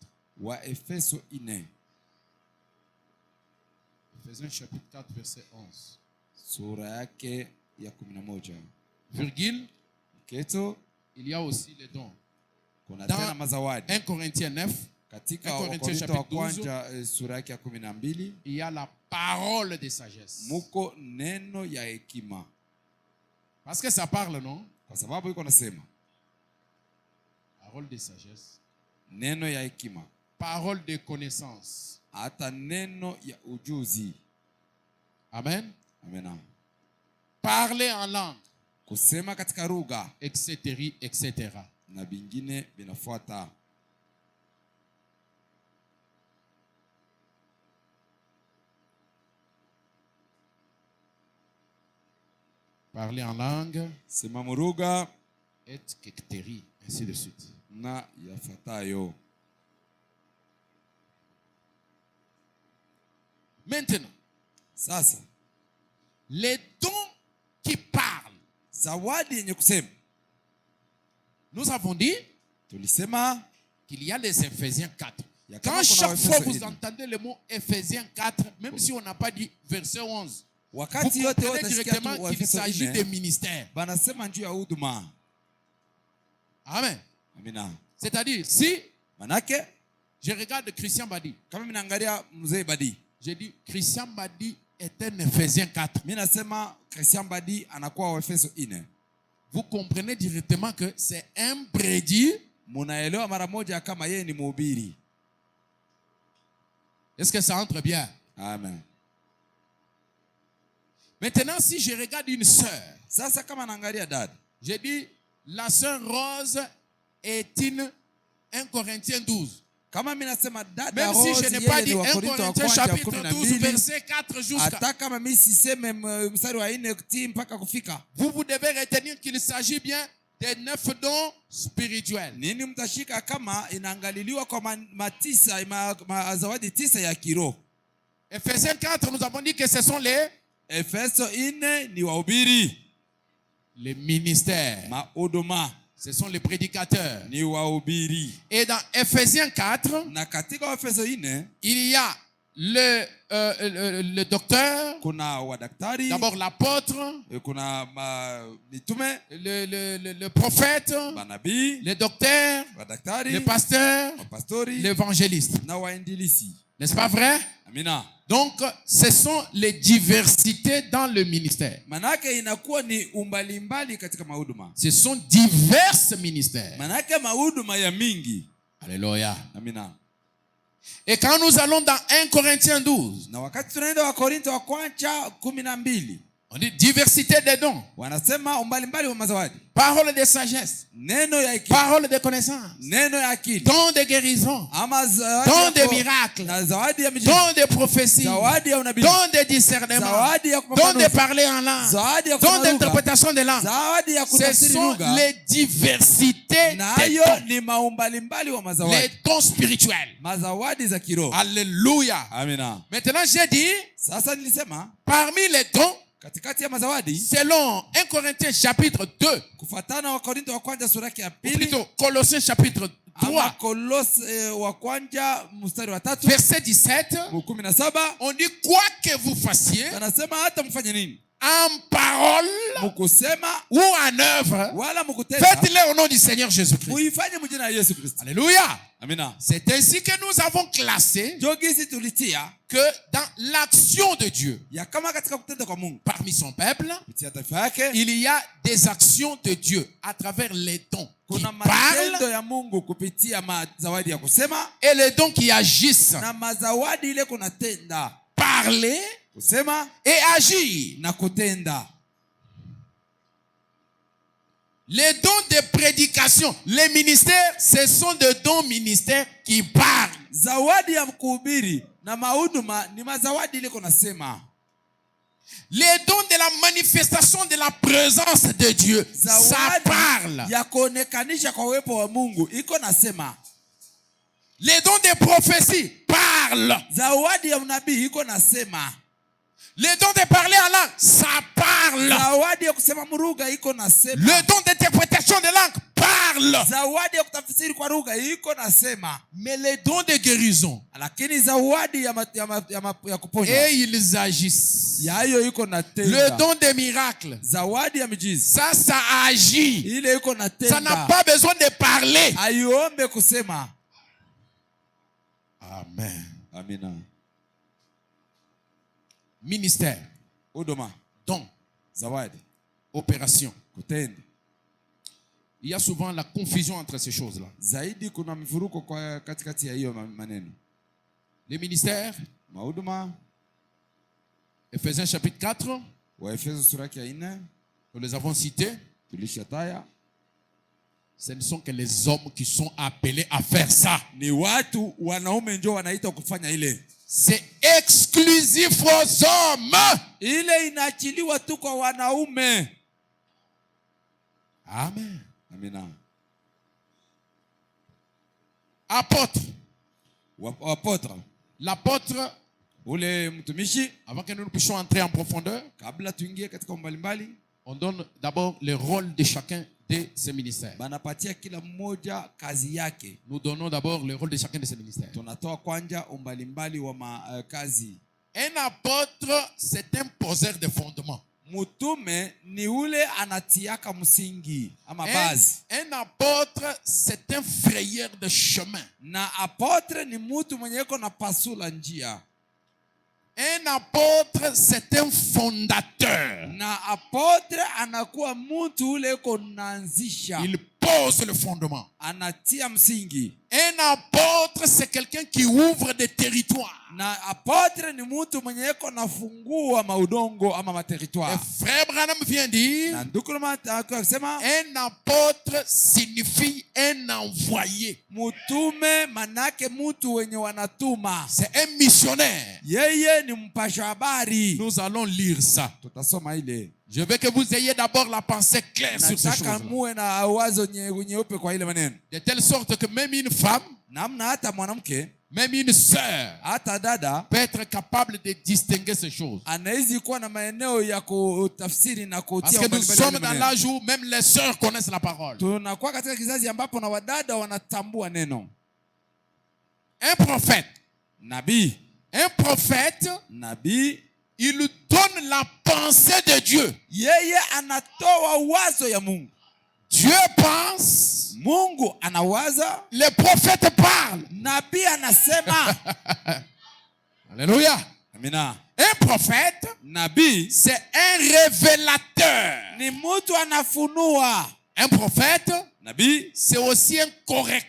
Ephésiens chapitre 4 verset 11. Sura yake ya 11. Virgule. Keto. Il y a aussi les dons. Kuna tena mazawadi. 1 Corinthiens 9. Katika Wakorintho wa kwanza sura yake ya 12. Il y a la parole de sagesse. Muko neno ya hekima. Parce que ça parle, non? Kwa sababu iko nasema. Parole de sagesse. Neno ya hekima. Parole de connaissance. Hata neno ya ujuzi. Amen. Amen. Parler en langue. Kusema katika lugha. Etc. etc. Na vingine vinafuata. Parler en langue. Sema muruga. Et kekteri. Ainsi de suite. Na yafuatayo. Maintenant. Sasa. Les dons qui parlent. Zawadi yenye kusema. Nous avons dit. Tulisema. Qu'il y a les Ephésiens 4. Quand chaque fois vous entendez le mot Ephésiens 4, même si on n'a pas dit verset 11, vous comprenez directement qu'il s'agit de ministère. Amen. C'est-à-dire, si je regarde Christian Badi, j'ai dit Christian Badi est un Ephésiens 4. Vous comprenez directement que c'est un prédit. Munaelewa mara moja kama yeye ni mhubiri. Est-ce que ça entre bien? Amen. Maintenant, si je regarde une sœur, sasa kama naangalia dada, j'ai dit la sœur Rose est une 1 Corinthiens 12. Kama mimi nasema dada même Rose, si je n'ai pas dit 1 Corinthiens chapitre 12 verset 4 jusqu'à. Hata kama mimi siseme mstari wa 4 mpaka kufika. Vous devez retenir qu'il s'agit bien des 9 dons spirituels. Nini mtashika kama inaangaliliwa kwa matisa mazawadi 9 ya kiroho. Ephésiens 4, nous avons dit que ce sont les Efeso 4 ni wahubiri. Les ministères. Mahuduma. Ce sont les prédicateurs. Ni wahubiri. Et dans Ephésiens 4, na katika Efeso 4, il y a le docteur, kuna wadaktari, d'abord l'apôtre, kuna mitume, le prophète, manabii, le docteur, wadaktari, le pasteur, l'évangéliste. Na wainjilisi. N'est-ce pas vrai? Amina. Donc, ce sont les diversités dans le ministère. Manake inakuwa ni umbalimbali katika mahuduma. Ce sont divers ministères. Manake mahuduma ya mingi. Alléluia. Amina. Et quand nous allons dans 1 Corinthiens 12, na wakati tunaenda wa Korintho wa kwanza 12, on dit diversité des dons. Wanasema umbalimbali wa mazawadi. Parole de sagesse. Neno ya hekima. Parole de connaissance. Neno ya akili. Don de guérison. Don de miracle. Don de prophétie. Don de discernement. Don de parler en langue. Don d'interprétation de langue. Ce sont les diversités des dons. Les dons spirituels. Alléluia. Amina. Maintenant j'ai dit, parmi les dons, selon 1 Corinthiens chapitre 2, ou plutôt Colossiens chapitre 3, verset 17, on dit quoi que vous fassiez, en parole ou en œuvre, faites-le au nom du Seigneur Jésus-Christ. Alléluia. C'est ainsi que nous avons classé que dans l'action de Dieu, parmi son peuple, il y a des actions de Dieu à travers les dons qui parlent et les dons qui agissent. Parler et agir. Les dons de prédication, les ministères, ce sont des dons ministères qui parlent. Les dons de la manifestation de la présence de Dieu, ça parle. Les dons de prophétie parlent. Le don de parler en langue, ça parle. Le don d'interprétation de langue parle. parle. zawadi ya kutafsiri kwa lugha iko nasema. Mais les dons de guérison, lakini zawadi ya kuponya, et ils agissent. yayo iko na tenda. Le don des miracles, zawadi ya miujiza, ça agit. ile iko na tenda. Ça n'a pas besoin de parler. Aiombe kusema. Amen. Amina. Ministère, huduma, don, zawadi, opération. kutenda. Il y a souvent la confusion entre ces choses-là. Zaidi kuna mivuruko kwa katikati ya hiyo maneno. Les ministères, mahuduma, Ephésiens chapitre 4, Waefeso sura ya 4, nous les avons cités. tulishataya. Ce ne sont que les hommes qui sont appelés à faire ça. Ni watu wanaume ndio wanaita kufanya ile. C'est exclusif aux hommes. Ile inaachiliwa tu kwa wanaume. Amen. Amina. Apôtre. Apôtre. L'apôtre, ule mtumishi, avant que nous puissions entrer en profondeur, kabla tuingie katika mbalimbali, on donne d'abord le rôle de chacun de ces ministères. Banapatia kila mmoja kazi yake. Nous donnons d'abord le rôle de chacun de ces ministères. Tunatoa kwanja mbalimbali wa kazi. Un apôtre, c'est un poseur de fondement. Mutume ni ule anatiaka msingi ama base. Un apôtre, c'est un frayeur de chemin. Na apôtre ni mtu mwenye iko na pasula njia. Un apôtre, c'est un fondateur. Na apôtre anakuwa mtu ule iko naanzisha. Il pose le fondement. Anatia msingi. Un apôtre, c'est quelqu'un qui ouvre des territoires. Na apôtre ni mtu mwenye iko nafungua maudongo ama materitoire. Et frère Branham vient dire, na ndukuluma akisema, un apôtre signifie un envoyé. Mutume manake mtu wenye wanatuma. C'est un missionnaire. Yeye ni mpasha habari. Nous allons lire ça. Tutasoma ile. Je veux que vous ayez d'abord la pensée claire sur ces choses-là. Muwe na wazo nyeupe kwa ile maneno. De telle sorte que même une femme, namna hata mwanamke, même une sœur, hata dada, peut être capable de distinguer ces choses. Anaweza kuwa na maeneo ya kutafsiri na kutia. Parce que nous sommes dans l'âge où même les sœurs connaissent la parole. Tunakuwa katika kizazi ambapo na wadada wanatambua neno. Un prophète, nabii, un prophète, nabii, il donne la pensée de Dieu. Yeye anatoa wazo ya Mungu. Dieu pense, Mungu anawaza, les prophètes parlent. Nabii anasema. Alléluia. Amina. Un prophète, nabii, c'est un révélateur. Ni mtu anafunua. Un prophète, nabii, c'est aussi un correcteur.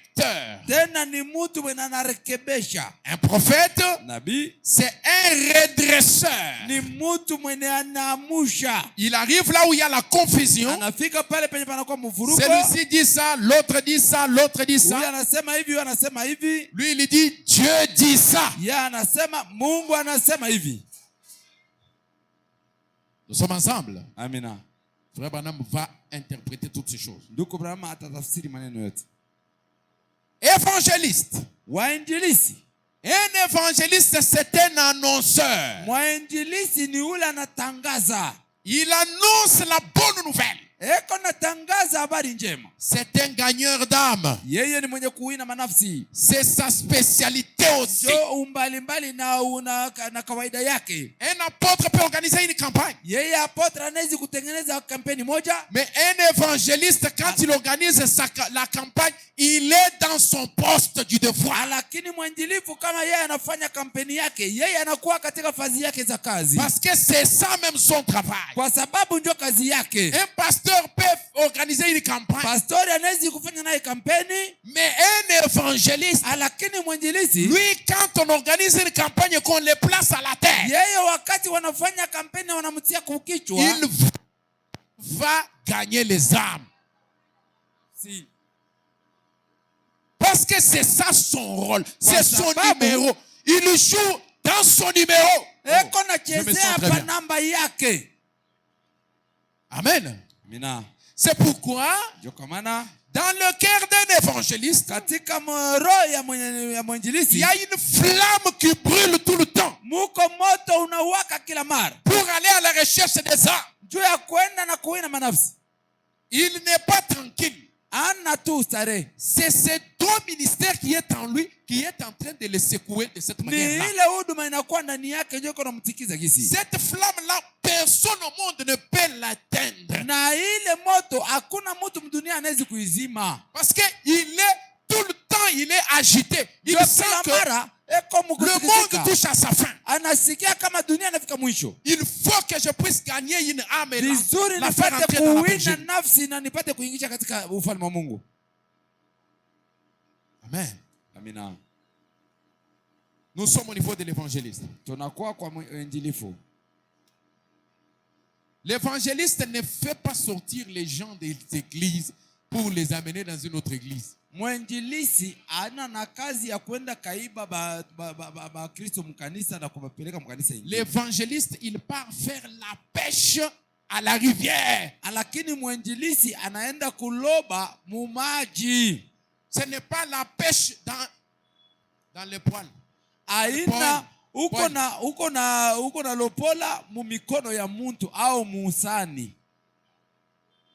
Tena ni mtu mwenye anarekebisha. Un prophète, nabii, c'est un redresseur. Ni mtu mwenye anaamusha. Il arrive là où il y a la confusion. Anafika pale penye panakuwa mvuruko. Celui-ci dit ça, l'autre dit ça, l'autre dit ça. Huyu anasema hivi, huyu anasema hivi. Lui il dit Dieu dit ça. Yeye anasema Mungu anasema hivi. Nous sommes ensemble. Amina. Frère Branham va interpréter toutes ces choses. Ndugu Branham atatafsiri maneno yote. Évangéliste. Wainjilisi. Un évangéliste, c'est un annonceur. Mwainjilisi ni ule anatangaza. Il annonce la bonne nouvelle. Eko natangaza habari njema. C'est un gagneur d'âme. Yeye ni mwenye kuwina manafsi. C'est sa spécialité aussi. Jo umbalimbali na kawaida yake. Un apôtre peut organiser une campagne. Yeye apôtre anaweza kutengeneza kampeni moja. Mais un évangéliste, quand il organise la campagne, il est dans son poste du devoir. Lakini mwanjilifu kama yeye anafanya kampeni yake, yeye anakuwa katika fazi yake za kazi. Parce que c'est ça même son travail. Kwa sababu ndio kazi yake. Un pasteur peut organiser une campagne. Pastori anaweza kufanya naye kampeni. Mais un évangéliste, lakini mwanjilisi, lui, quand on organise une campagne, qu'on le place à la terre, yeye wakati wanafanya kampeni wanamtia kukichwa, il va gagner les âmes. Si. Parce que c'est ça son rôle, c'est son numéro. Il joue dans son numéro. Eko na chezea pa namba yake. Amen. Mina. C'est pourquoi dans le cœur d'un évangéliste, katika roho ya mwanjilisi, il y a une flamme qui brûle tout le temps. Muko moto unawaka kila mara. Pour aller à la recherche des âmes. Juu ya kwenda na kuwina manafsi. Il n'est pas tranquille. C'est ces deux ministères qui est en lui, qui est en train de le secouer de cette manière-là. Cette flamme-là, personne au monde ne peut l'atteindre. Parce qu'il est tout le temps, il est agité. Il sent que le monde touche à sa fin. Il faut que je puisse gagner une âme et la faire entrer dans la bergerie. Amen. Amina. Nous sommes au niveau de l'évangéliste. L'évangéliste ne fait pas sortir les gens des églises pour les amener dans une autre église. Mwenjilisi ana na kazi ya kwenda kaiba ba Kristo mkanisa na kuwapeleka mkanisa ingine. L'évangéliste, il part faire la pêche à la rivière. Lakini mwenjilisi anaenda kuloba mu maji. Ce n'est pas la pêche dans les poils. Aina uko na lopola mu mikono ya muntu au muusani.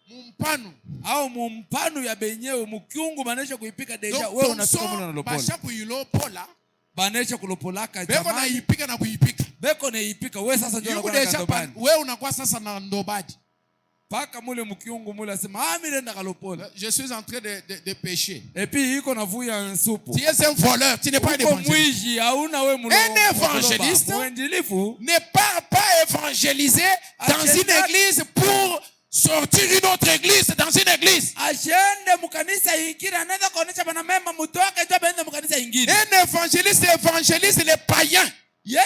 Mumpanu au mumpanu ya benyewe mukiungu banesha kuipika deja wewe unatoka mwana lopola. Basha kuilopola banesha kulopolaka jamani. Beko na ipika na kuipika. Beko na ipika wewe sasa ndio unakuwa ndobani. Wewe unakuwa sasa na ndobaji. Paka mule mukiungu mule asema mimi nenda kalopola. Je suis en train de pêcher. Et puis iko na vuya nsupu. Tu es un voleur, tu n'es pas un évangéliste. Un évangéliste ne part pas évangéliser dans une église pour sortir une autre église dans une église. Un évangéliste évangélise les païens. Un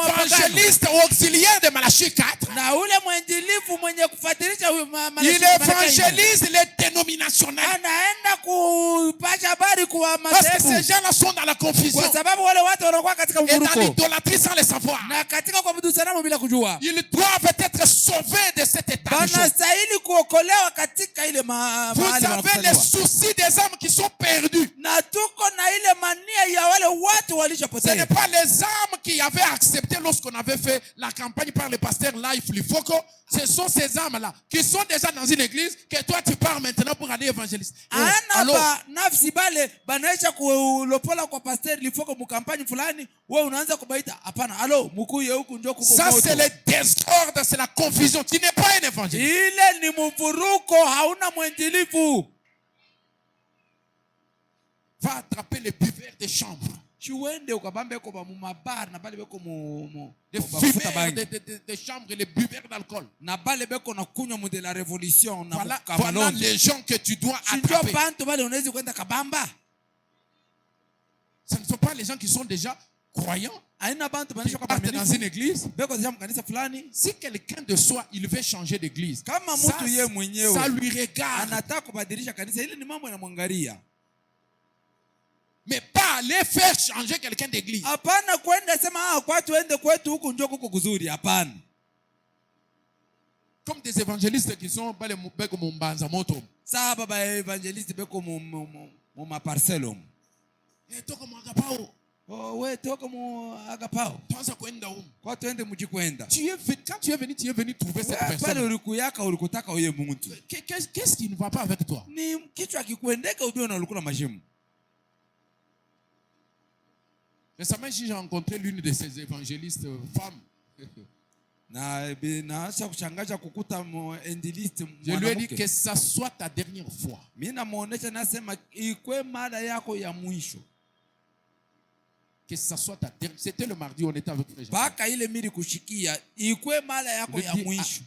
évangéliste auxiliaire de Malachie 4. Il évangélise les dénominationnels. Parce que ces gens-là sont dans la confusion et dans l'idolâtrie sans le savoir. Ils doivent être sauvés de cet état de choses. Vous avez les soucis des âmes qui sont perdues. Ce n'est pas les âmes qui avaient accepté lorsqu'on avait fait la campagne par le pasteur Life Lifoko. Ce sont ces âmes-là qui sont déjà dans une église que toi tu pars maintenant pour aller évangéliser. Ça c'est le désordre, c'est la confusion. Tu n'es pas un évangéliste. Va attraper les buveurs des chambres. Des chambres et les buveurs d'alcool. Voilà les gens que tu dois attraper. Ce ne sont pas les gens qui sont déjà croyants. Qui partent dans une église. Si quelqu'un de soi, il veut changer d'église, ça lui regarde. Mais pas aller faire changer quelqu'un d'église. Comme des évangélistes qui sont pas les Mumbanza Moto. Quand tu es venu trouver cette personne. Qu'est-ce qui ne va pas avec toi? Récemment, j'ai rencontré l'une de ces évangélistes femmes. Je lui ai dit que ça soit ta dernière fois. Que ça soit ta dernière. C'était le mardi, on était avec les gens.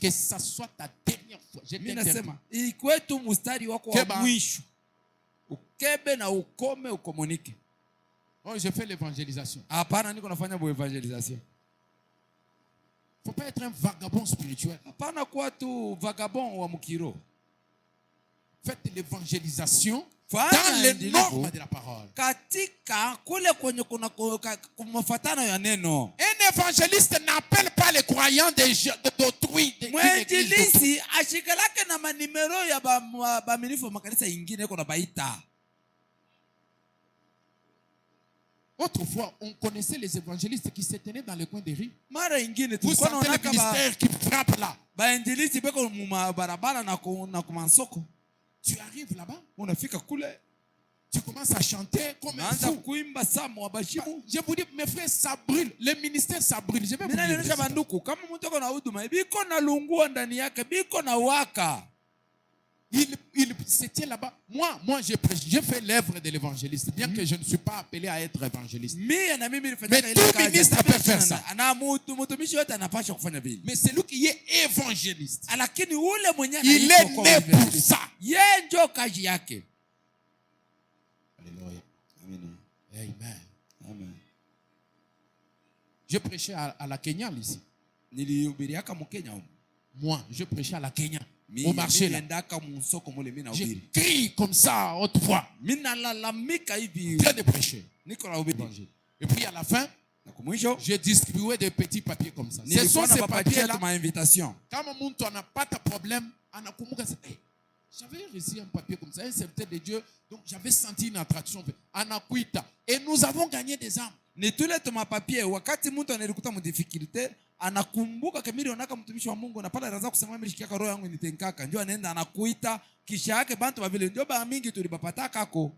Que ça soit ta dernière fois. Oh, je fais l'évangélisation. Il ne faut pas être un vagabond spirituel. Faites l'évangélisation dans les normes de la parole. Un évangéliste n'appelle pas les croyants d'autrui. Autrefois, on connaissait les évangélistes qui se tenaient dans les coins des rues. Vous sentez le ministère qui frappe là. Tu arrives là-bas. Tu commences à chanter comme un fou. Je vous dis, mes frères, ça brûle. Le ministère, ça brûle. Je vais vous dire. Il se tient là-bas. Moi, j'ai fait l'œuvre de l'évangéliste, bien que je ne suis pas appelé à être évangéliste. Mais tout ministre peut faire ça. Mais c'est lui qui est évangéliste. Il est né pour ça. Alléluia. Amen. Amen. Je prêchais à la Kenya ici. Moi, je prêchais à la Kenya. Au marché là. J'ai crié comme ça autrefois. Très de prêcher. Et puis à la fin, j'ai distribué des petits papiers comme ça. Ce sont ces papiers là. Quand mon monde n'a pas de problème, j'avais reçu un papier comme ça, un serviteur de Dieu, donc j'avais senti une attraction. Et nous avons gagné des âmes. Wakati mtu analikuta mdifikulte anakumbuka kamili onaka mtumishi wa Mungu na pale anaanza kusema mimi shikiaka roho yangu nitenkaka njoo anaenda anakuita kisha yake bantu babile ndio ba mingi tulibapataka ko.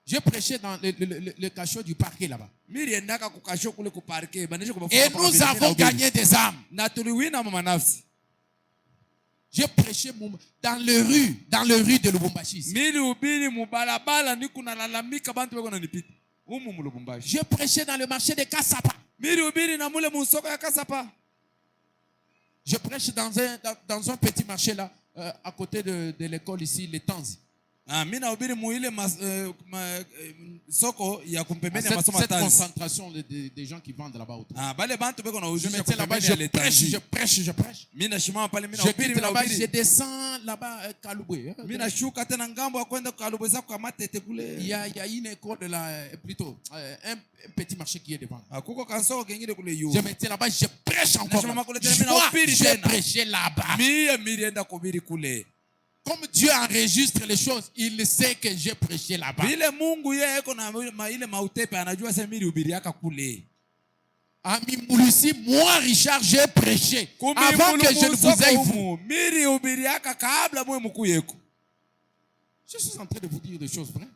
J'ai prêché dans le cachot du parquet là-bas. Et nous avons gagné des âmes. J'ai prêché dans les rues de Lubumbashi. J'ai prêché dans le marché de Kasapa. Je prêche dans un petit marché là, à côté de l'école ici, les Tanzi. Cette concentration des gens qui vendent là-bas autour. Je m'étais là-bas, je prêche. Je quitte là-bas, je descends là-bas à Kalouboué. Il y a une école de la, plutôt un petit marché qui est devant. Je m'étais là-bas, je prêche encore. Je prêchais là-bas. Comme Dieu enregistre les choses, il sait que j'ai prêché là-bas. Ami Moulissi, moi Richard, j'ai prêché avant que je ne vous aille vous. Je suis en train de vous dire des choses vraies.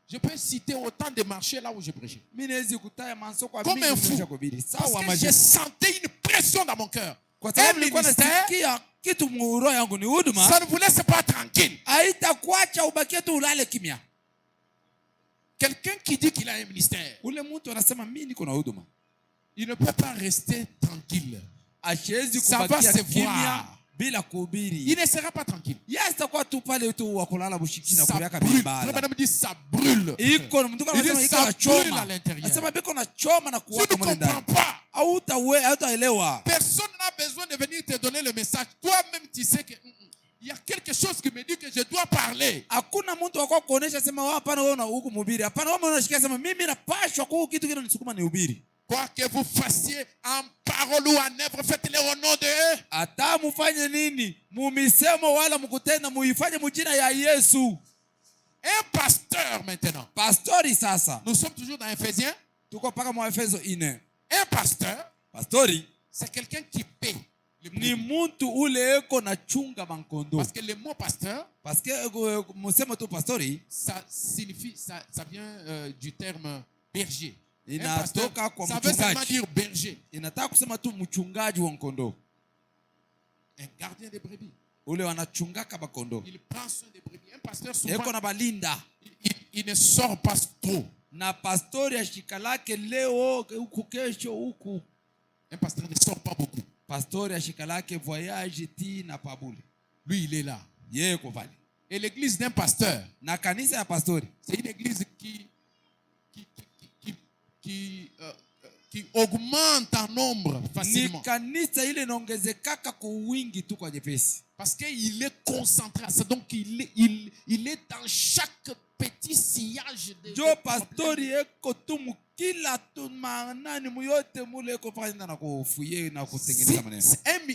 Je peux citer autant de marchés là où j'ai prêché. Comme un fou. Parce que j'ai senti une pression dans mon cœur. Un ministère, ça ne vous laisse pas tranquille. Quelqu'un qui dit qu'il a un ministère, il ne peut pas rester tranquille. Ça va se voir. Il ne sera pas tranquille. Ça brûle. Madame dit ça brûle. Il dit ça brûle à l'intérieur. Tu ne comprends pas. Personne n'a besoin de venir te donner le message. Toi-même, tu sais que il y a quelque chose qui me dit que je dois parler. Quoi que vous fassiez en parole ou en œuvre, faites-le au nom de un pasteur maintenant. Nous sommes toujours dans Ephésiens. Un pasteur, c'est quelqu'un qui paie. Parce que le mot pasteur, ça signifie, ça vient du terme berger. Pasteur, ça veut seulement dire berger. Un gardien de brebis. Il prend soin des brebis. Un pasteur souvent, il ne sort pas trop. Un pasteur ne sort pas beaucoup. Lui, il est là. Et l'église d'un pasteur, c'est une église qui augmente en nombre facilement. Parce qu'il est concentré. Donc il est dans chaque petit sillage de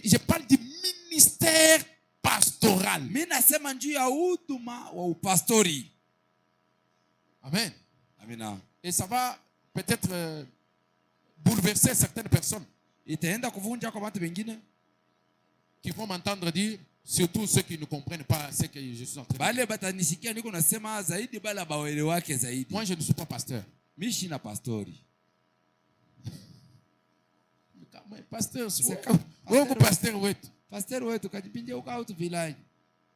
je parle du ministère pastoral. Amen. Et ça va peut-être bouleverser certaines personnes qui vont m'entendre dire, surtout ceux qui ne comprennent pas ce que je suis en train de dire. Moi, je ne suis pas pasteur. Pasteur, c'est pasteur wetu kajipinja ukautu village.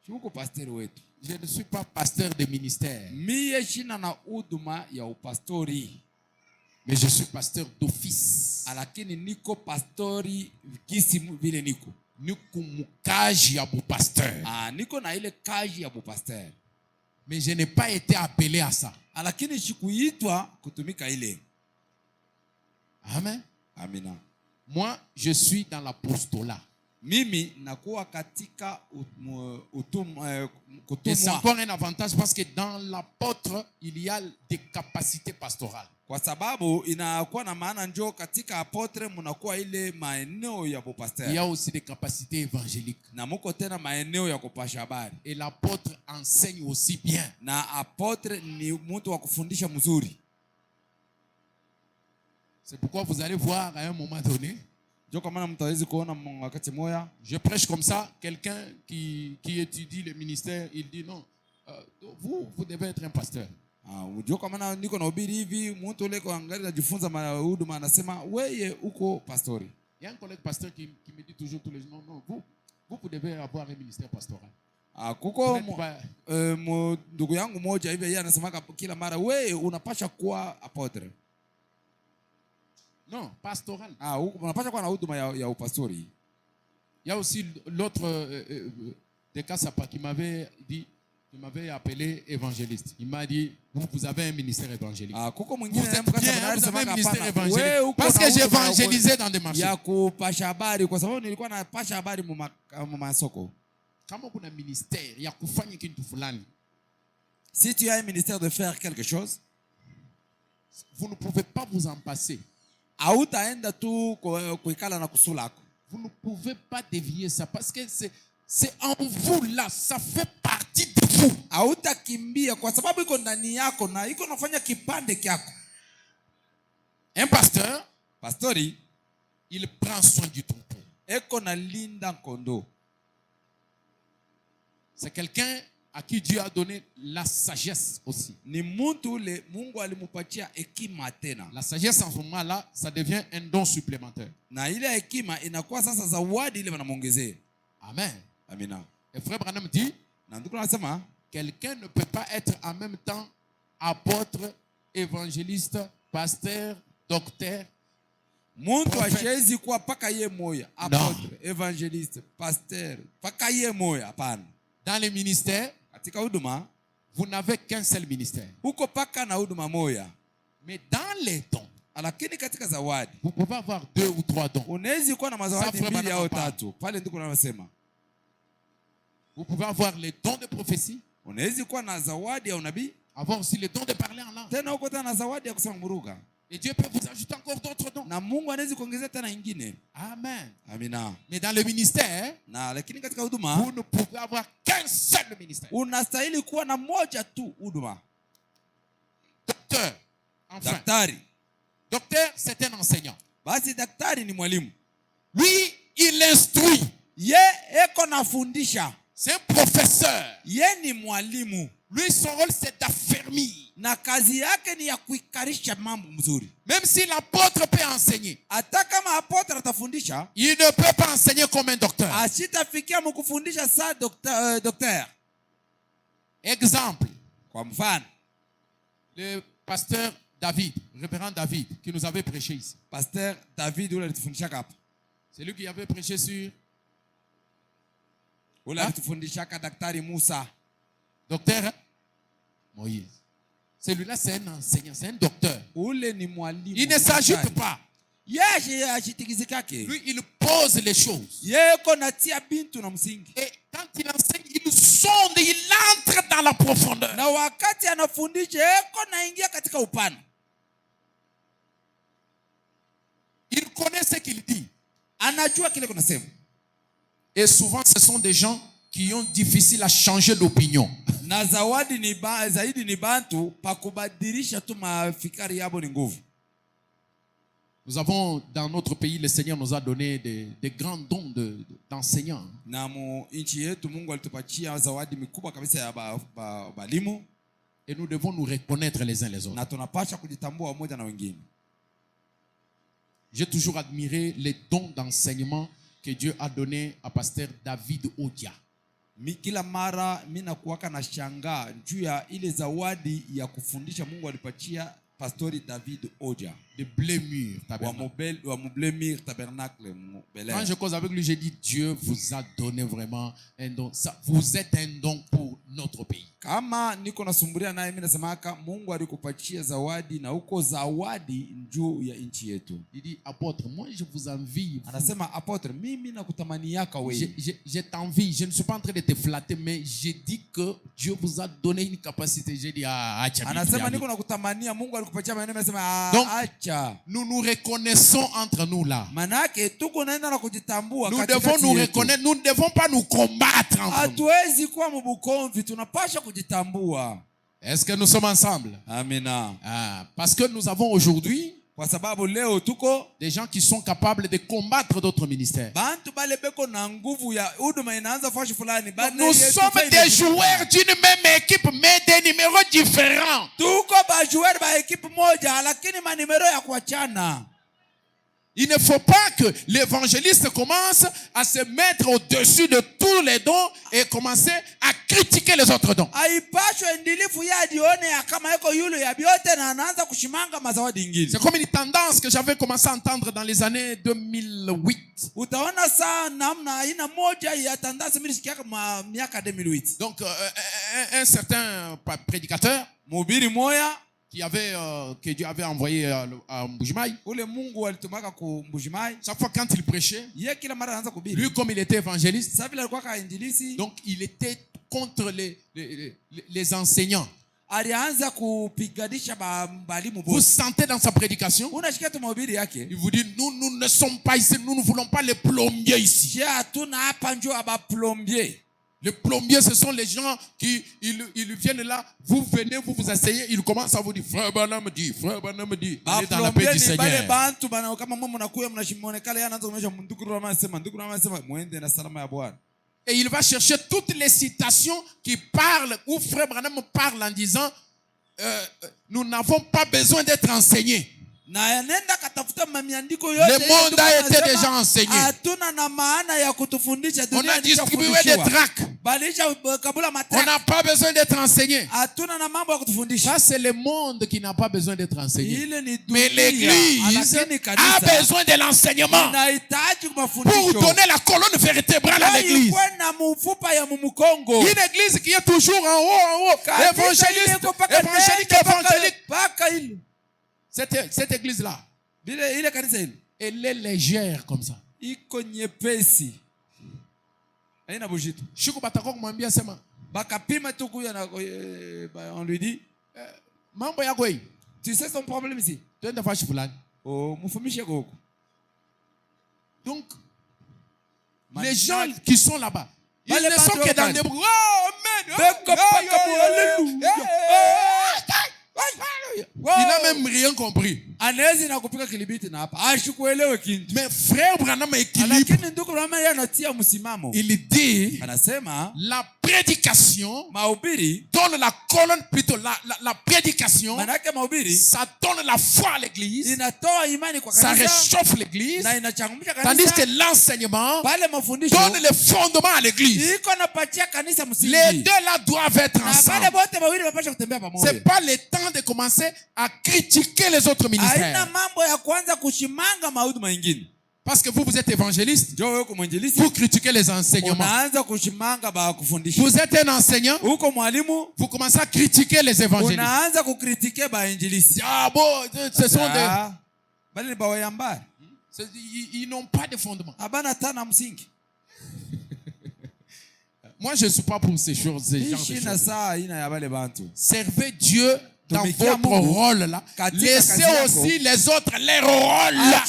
Shuko pasteur wetu. Je ne suis pas pasteur de ministère. Mie shina na huduma ya upastori. Mais je suis pasteur d'office. Alakini niko pastori kisi vile niko. Niko mukaji ya bu pasteur. Niko na ile kaji ya bu pasteur. Mais je n'ai pas été appelé à ça. Alakini shikuitwa kutumika ile. Amen. Amina. Moi, je suis dans l'apostolat. Mimi nakuwa katika kutumwa. Et c'est encore un avantage parce que dans l'apôtre, il y a des capacités pastorales. Kwa sababu inakuwa na maana njoo katika apotre mnakuwa ile maeneo ya kupasteur. Il y a aussi des capacités évangéliques. Na muko tena maeneo ya kupasha habari. Et l'apôtre enseigne aussi bien. Na apotre ni mtu wa kufundisha mzuri. C'est pourquoi vous allez voir à un moment donné, je prêche comme ça, quelqu'un qui étudie le ministère, il dit non, vous devez être un pasteur. Il y a un collègue pasteur qui me dit toujours tous les jours, non, vous devez avoir un ministère pastoral. Non, pastoral. Il y a aussi l'autre des Kassapa qui m'avait dit, qui m'avait appelé évangéliste. Il m'a dit, vous avez un ministère évangélique. Vous êtes bien, vous avez un ministère évangélique. Parce que j'évangélisais dans des marchés. Kama kuna ministère ya kufanya kitu fulani. Si tu as un ministère de faire quelque chose, vous ne pouvez pas vous en passer. Vous ne pouvez pas dévier ça parce que c'est en vous là, ça fait partie de vous. Un pasteur, il prend soin du troupeau. C'est quelqu'un à qui Dieu a donné la sagesse aussi. La sagesse en ce moment-là, ça devient un don supplémentaire. Amen. Et frère Branham dit, quelqu'un ne peut pas être en même temps apôtre, évangéliste, pasteur, docteur. Dans les ministères, vous n'avez qu'un seul ministère. Mais dans les dons, vous pouvez avoir 2 ou 3 dons. Vous pouvez avoir les dons de prophétie, avoir aussi les dons de parler en langue. Et Dieu peut vous ajouter encore d'autres dons. Amen. Mais dans le ministère, vous ne pouvez avoir qu'un seul ministère. Docteur, enfin. Docteur, c'est un enseignant. Lui, il instruit. C'est un professeur. Lui, son rôle, c'est d'affermir. Même si l'apôtre peut enseigner, il ne peut pas enseigner comme un docteur. Exemple. Le pasteur David, révérend David, qui nous avait prêché ici. Pasteur David, c'est lui qui avait prêché sur Docteur Moïse. Celui-là, c'est un enseignant, c'est un docteur. Il ne s'ajoute pas. Lui, il pose les choses. Et quand il enseigne, il sonde, il entre dans la profondeur. Il connaît ce qu'il dit. Et souvent, ce sont des gens qui ont difficile à changer d'opinion. Na zawadi ni zaidi ni bantu pakubadilisha tu mafikari yabo ni nguvu. Nous avons dans notre pays, le Seigneur nous a donné des grands dons d'enseignants. Na mu nchi yetu Mungu alitupatia zawadi mikubwa kabisa ya balimu. Et nous devons nous reconnaître les uns les autres. Na tunapaswa kujitambua moja na wengine. J'ai toujours admiré les dons d'enseignement que Dieu a donné à pasteur David Odia. Kila mara mimi nakuwaka na shangaa juu ya ile zawadi ya kufundisha Mungu alipatia pastori David Odia de Blémur tabernacle. Quand je cause avec lui, j'ai dit Dieu vous a donné vraiment un don. Vous êtes un don pour notre pays. Kama niko nasumbulia naye mimi nasemaka Mungu alikupatia zawadi na uko zawadi juu ya nchi yetu. Il dit apôtre, moi je vous envie. Anasema apôtre, mimi nakutamaniaka wewe. Je t'envie, je ne suis pas en train de te flatter, mais j'ai dit que Dieu vous a donné une capacité. J'ai dit anasema niko nakutamania Mungu alikupatia maneno anasema acha. Nous nous reconnaissons entre nous là. Manake tuko naenda na kujitambua nous devons nous reconnaître, nous ne devons pas nous combattre entre nous. Hatuwezi kuwa mbukomvi, tunapaswa kujitambua. Est-ce que nous sommes ensemble? Amina. Parce que nous avons aujourd'hui kwa sababu leo tuko des gens qui sont capables de combattre d'autres ministères. Bantu bale beko na nguvu ya huduma inaanza fashi fulani. Nous sommes des joueurs d'une même équipe mais des numéros différents. Tuko ba joueurs ba équipe moja lakini ma numero ya kuachana. Il ne faut pas que l'évangéliste commence à se mettre au-dessus de tous les dons et commencer à critiquer les autres dons. C'est comme une tendance que j'avais commencé à entendre dans les années 2008. Donc un certain prédicateur que Dieu avait envoyé à Mbujimaï. Chaque fois quand il prêchait, lui comme il était évangéliste, donc il était contre les enseignants. Vous sentez dans sa prédication, il vous dit nous ne sommes pas ici, nous ne voulons pas les plombiers ici. Les plombiers, ce sont les gens qui ils viennent là, vous venez, vous vous asseyez, ils commencent à vous dire frère Branham dit, allez dans la paix du Seigneur. Et il va chercher toutes les citations qui parlent, où frère Branham parle en disant nous n'avons pas besoin d'être enseignés. Le monde a été déjà enseigné. On a distribué des tracts. On n'a pas besoin d'être enseigné. Ça, c'est le monde qui n'a pas besoin d'être enseigné. Mais l'église a besoin de l'enseignement pour donner la colonne vertébrale à l'église. Une église qui est toujours en haut, évangélique. Cette église-là, elle est légère comme ça. On lui dit, tu sais son problème ici. Donc, les gens qui sont là-bas, ils ne sont que dans des bruits. Il n'a même rien compris. Mais frère Branham équilibre. Il dit la prédication donne la colonne, plutôt la prédication, ça donne la foi à l'église, ça réchauffe l'église, tandis que l'enseignement donne le fondement à l'église. Les deux là doivent être ensemble. C'est pas le temps de commencer à critiquer les autres ministères. Parce que vous êtes évangéliste, vous critiquez les enseignements. Vous êtes un enseignant, vous commencez à critiquer les évangélistes. Ah bon, ce sont des... Ils n'ont pas de fondement. Moi, je ne suis pas pour ces choses, ces gens de choses. Servez Dieu dans votre rôle là. Laissez aussi les autres leur rôle là.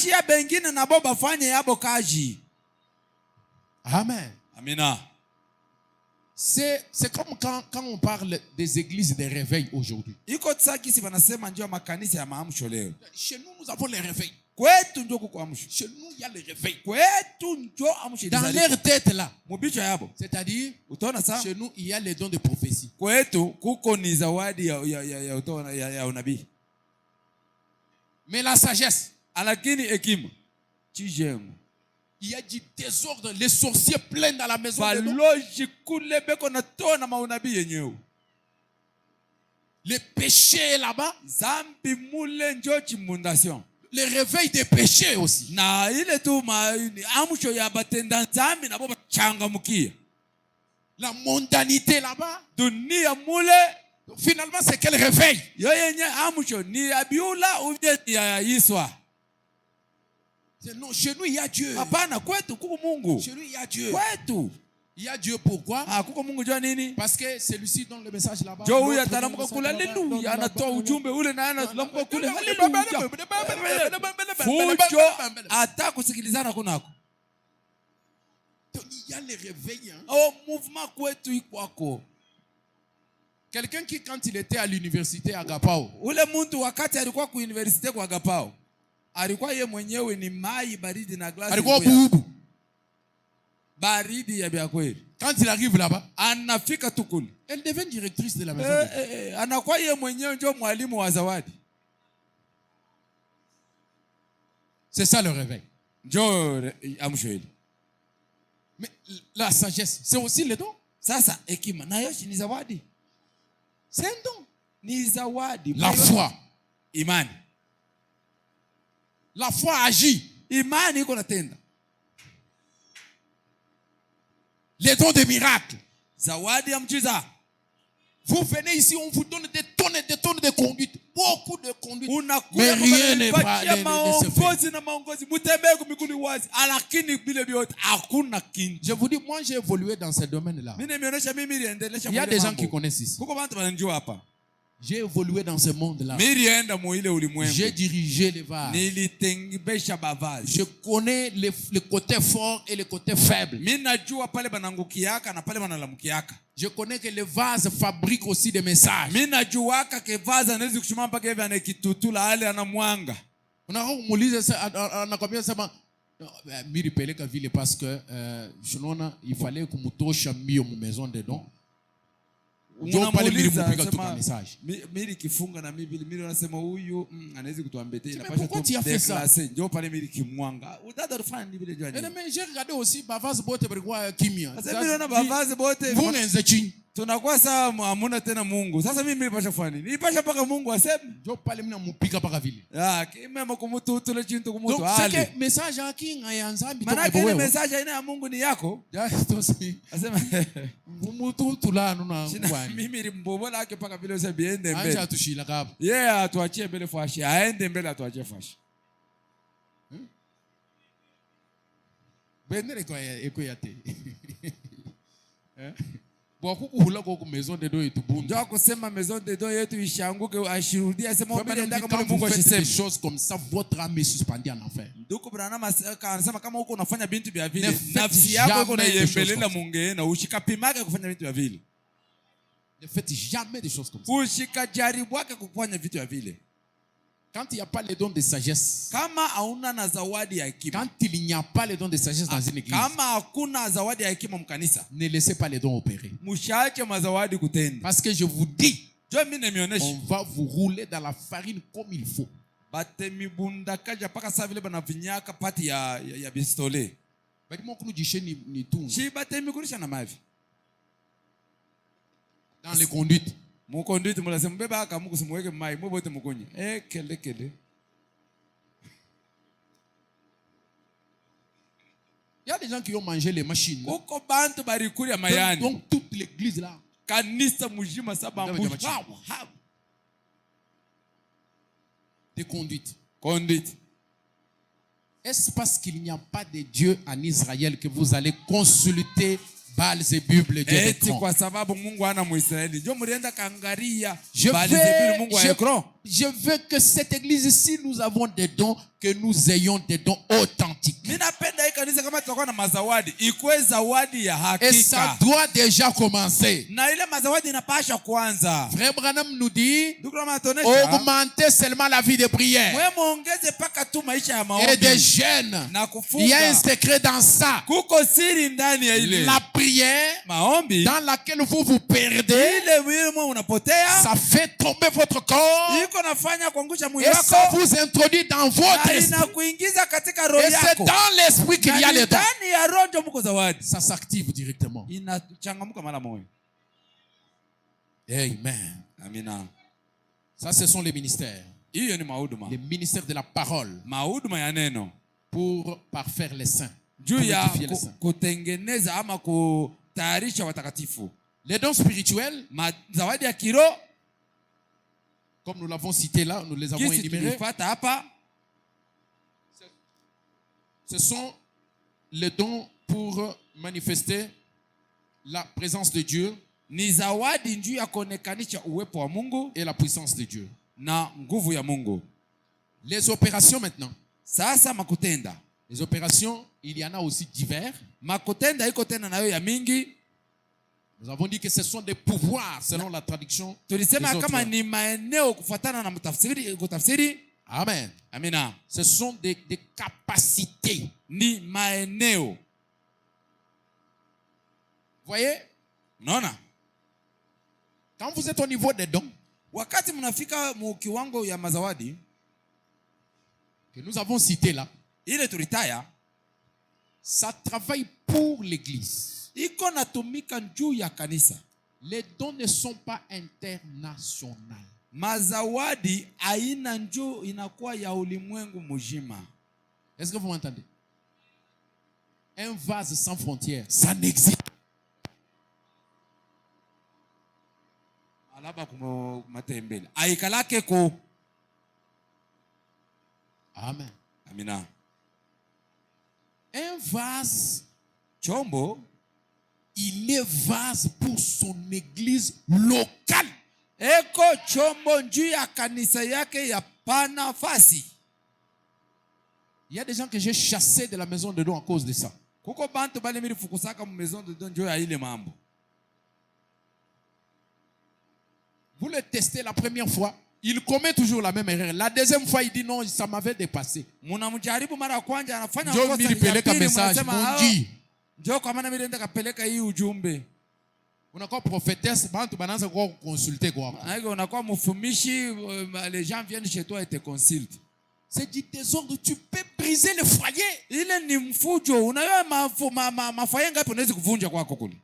Amen. Amina. C'est comme quand on parle des églises de réveil aujourd'hui. Chez nous, nous avons les réveils. Chez nous, il y a les réveils. Dans leur tête là. C'est-à-dire, chez nous, il y a les dons de prophétie. Mais la sagesse, il y a du désordre, les sorciers pleins dans la maison de Dieu. Les péchés là-bas. Le réveil des péchés aussi. La mondanité là-bas. Finalement, c'est quel réveil? Non, chez nous, il y a Dieu. Chez nous, il y a Dieu. Il y a Dieu pourquoi? Parce que celui-ci donne le message là-bas. Il y a les réveils. Quelqu'un qui, quand il était à l'université à Agapao, alikuwa yeye mwenyewe ni mai baridi na glasi alikuwa bubu baridi ya kweli. Quand il arrive là-bas, anafika tu kule, elle devient directrice de la maison. Anakuwa yeye mwenyewe ndio mwalimu wa zawadi. C'est ça le réveil. Ndio amshoeli. Mais la sagesse, c'est aussi le don. Sasa hekima nayo ni zawadi. C'est un don. Ni zawadi. La foi, imani. La foi agit. Imani iko natenda. Les dons de miracles. Zawadi ya mjiza. Vous venez ici, on vous donne des tonnes et des tonnes de conduite. Beaucoup de conduite. Mais rien n'est pas de Je vous dis, moi j'ai évolué dans ce domaine-là. Il y a des gens qui connaissent ici. J'ai évolué dans ce monde-là. J'ai dirigé les vases. Je connais les côtés forts et les côtés faibles. Je connais que les vases fabriquent aussi des messages. Parce que il fallait que je me maison de dons. Pourquoi tu as fait ça? J'ai regardé aussi tunakuwa sawa hamuna tena Mungu. Sasa mimi nilipasha kufanya nini? Nilipasha paka Mungu aseme. Ndio pale mimi nampika paka vile. Kimema kumutu tule chintu kumutu. Donc c'est que message yake ngayanzambi to wewe. Maana message ina ya Mungu ni yako. Asema mutu tulano na kwani. Mimi nilimbobola yake paka vile useme biende mbele. Acha tushila kaba. Atuachie mbele fashi. Aende mbele atuachie fashi. Bendere kwa ekoyate. Maison de dos yetu bundu. Ndio kusema maison de dos yetu ishanguke ashuhudia sema mbele ndaka kama Mungu ashisema des choses comme ça votre âme est suspendue en enfer. Ndugu Branham anasema kama uko unafanya bintu vya vile nafsi yako iko naiyembelela Mungu na ushikapimaka kufanya vitu vya vile. Ne faites jamais des choses comme ça. Ushikajaribu wake kufanya vitu vya vile. Quand il n'y a pas les dons de sagesse, quand il n'y a pas les dons de sagesse dans une église, ne laissez pas les dons opérer. Parce que je vous dis, on va vous rouler dans la farine comme il faut. Dans les conduites. Il y a des gens qui ont mangé les machines. Donc toute l'église là. Des conduites. Est-ce parce qu'il n'y a pas de Dieu en Israël que vous allez consulter Baal-Zébub, le Dieu des crans? Je veux que cette église, si nous avons des dons, que nous ayons des dons authentiques. politique. Et ça doit déjà commencer. Frère Branham nous dit, augmentez seulement la vie de prière. Et des jeunes. Il y a un secret dans ça. La prière dans laquelle vous vous perdez, ça fait tomber votre corps. Et ça vous introduit dans votre esprit. Et c'est dans l'esprit qu'il y a les dons. Ça s'active directement. Amen. Ça, ce sont les ministères. Les ministères de la parole. Pour parfaire les saints. Les dons spirituels, comme nous l'avons cité là, nous les avons énumérés. Ce sont les dons pour manifester la présence de Dieu et la puissance de Dieu. Les opérations maintenant. Les opérations, il y en a aussi divers. Nous avons dit que ce sont des pouvoirs selon la traduction des autres. Amen. Amina. Ce sont des capacités. Ni maeneo. Voyez? Non. Quand vous êtes au niveau des dons, wakati mnafika mu kiwango ya mazawadi que nous avons cité là, ile tulitaya, ça travaille pour l'église. Iko natumika juu ya kanisa. Les dons ne sont pas internationaux. Mazawadi aina njoo inakuwa ya ulimwengu mzima. Est-ce que vous m'entendez? Un vase sans frontières, ça n'existe. Alaba kumo matembele. Aikalake ko. Amen. Amina. Un vase, chombo, il est vase pour son église locale. Eko chombo njuu ya kanisa yake ya pana fasi. Il y a des gens que j'ai chassés de la maison de don à cause de ça. Kuko bantu bale miri fukusaka mu maison de don njoo ya ile mambo. Vous le testez la première fois, il commet toujours la même erreur. La deuxième fois, il dit non, ça m'avait dépassé. Munamjaribu mara kwanza anafanya makosa. Njoo nilipeleka message monji. Njoo kwa maana nilienda kapeleka hii ujumbe. Unakuwa prophétesse, bantu banaanza kwa consulter kwa. Unakuwa mfumishi, les gens viennent chez toi et te consultent. C'est du désordre, tu peux briser le foyer. Ile ni mfujo, unayo mafoyer ngapi unaweza kuvunja kwako kule.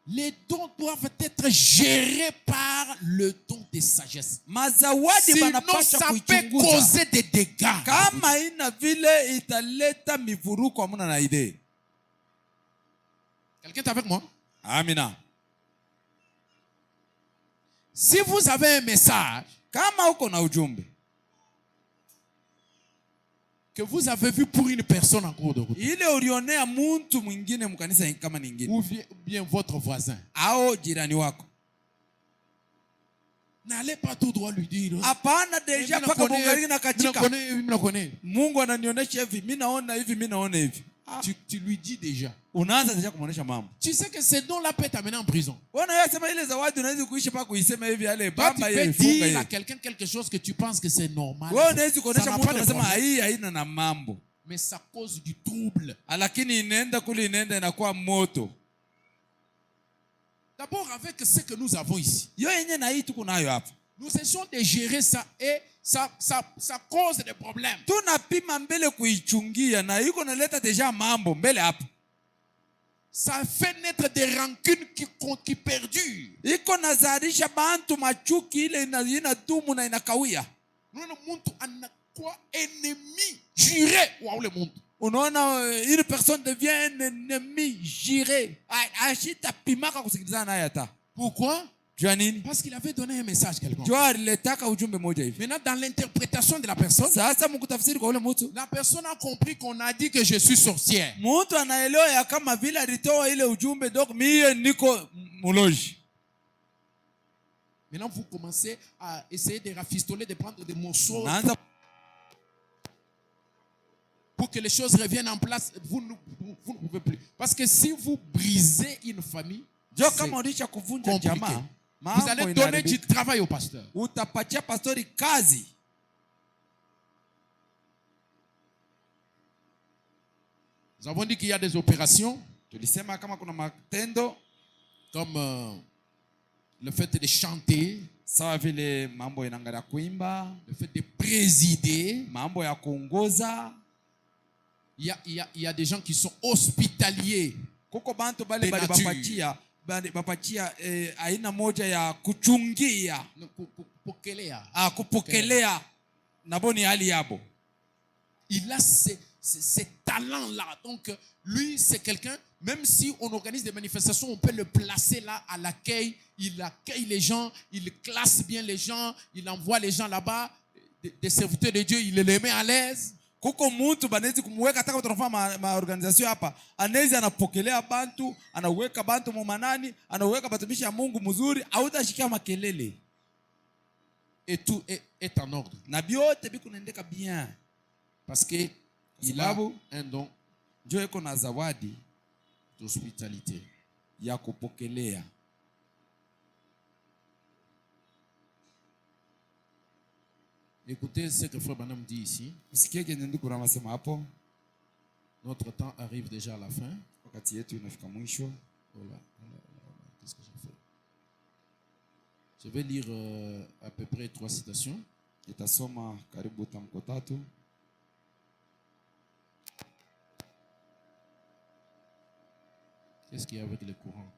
Les dons doivent être gérés par le don de sagesse. Sinon, ça peut causer des dégâts. Kama ina vile italeta mivuruko amuna na idee. Quelqu'un est avec moi? Amina. Si vous avez un message, kama uko na ujumbe, que vous avez vu pour une personne en cours de route, ile ulionea muntu mwingine mkanisa kama nyingine, ou bien votre voisin, au jirani wako, n'allez pas tout droit lui dire. Hapana, deja paka bongali na katika. Mungu ananionyesha hivi, mimi naona hivi, mimi naona hivi. Tu lui dis déjà. Unaanza deja kumuonesha mambo. Tu sais que ce don là peut t'amener en prison. Wanayasema ile zawadi unaweza kuishi pa kuisema hivi yale baba yeye funga hivi. Tu peux dire à quelqu'un quelque chose que tu penses que c'est normal. Wewe unaweza kuonesha mtu anasema hii haina na mambo. Mais ça cause du trouble. Lakini inaenda kule inaenda inakuwa moto. D'abord avec ce que nous avons ici. Yo yenye na hii tuko nayo hapa. Nous essayons de gérer ça et ça cause des problèmes. Tunapima mbele kuichungia na iko naleta deja mambo mbele hapa. Ça fait naître des rancunes qui perdurent. Iko nazarisha bantu machuki ile inadumu na inakawia. Unaona mtu anakuwa ennemi juré wa ule mtu. Unaona une personne devient un ennemi juré. Ashita pimaka kusikilizana naye hata. Pourquoi? Parce qu'il avait donné un message quelconque. Maintenant, dans l'interprétation de la personne, la personne a compris qu'on a dit que je suis sorcière. Maintenant, vous commencez à essayer de rafistoler, de prendre des morceaux. pour que les choses reviennent en place, vous ne pouvez plus. Parce que si vous brisez une famille, c'est compliqué. Vous allez donner du travail au pasteur. Nous avons dit qu'il y a des opérations comme le fait de chanter, le fait de présider. Il y a des gens qui sont hospitaliers. aina moja ya kuchungia kupokelea naboni hali yabo. Il a ces talents-là. Donc, lui, c'est quelqu'un, même si on organise des manifestations, on peut le placer là à l'accueil. Il accueille les gens, il classe bien les gens, il envoie les gens là-bas. Des serviteurs de Dieu, il les met à l'aise. Kuko mtu banezi kumweka taka tunafanya maorganization hapa, anaweza anapokelea bantu, anaweka bantu mumanani, anaweka batumishi ya Mungu mzuri, hautashikia makelele. Et tout est en ordre. Na biote biko naendeka bien. Parce que il a un don. Ndio iko na zawadi d'hospitalité ya kupokelea. Écoutez ce que Frère Branham dit ici. Notre temps arrive déjà à la fin. Qu'est-ce que j'ai fait? Je vais lire à peu près 3 citations. Qu'est-ce qu'il y a avec les courants?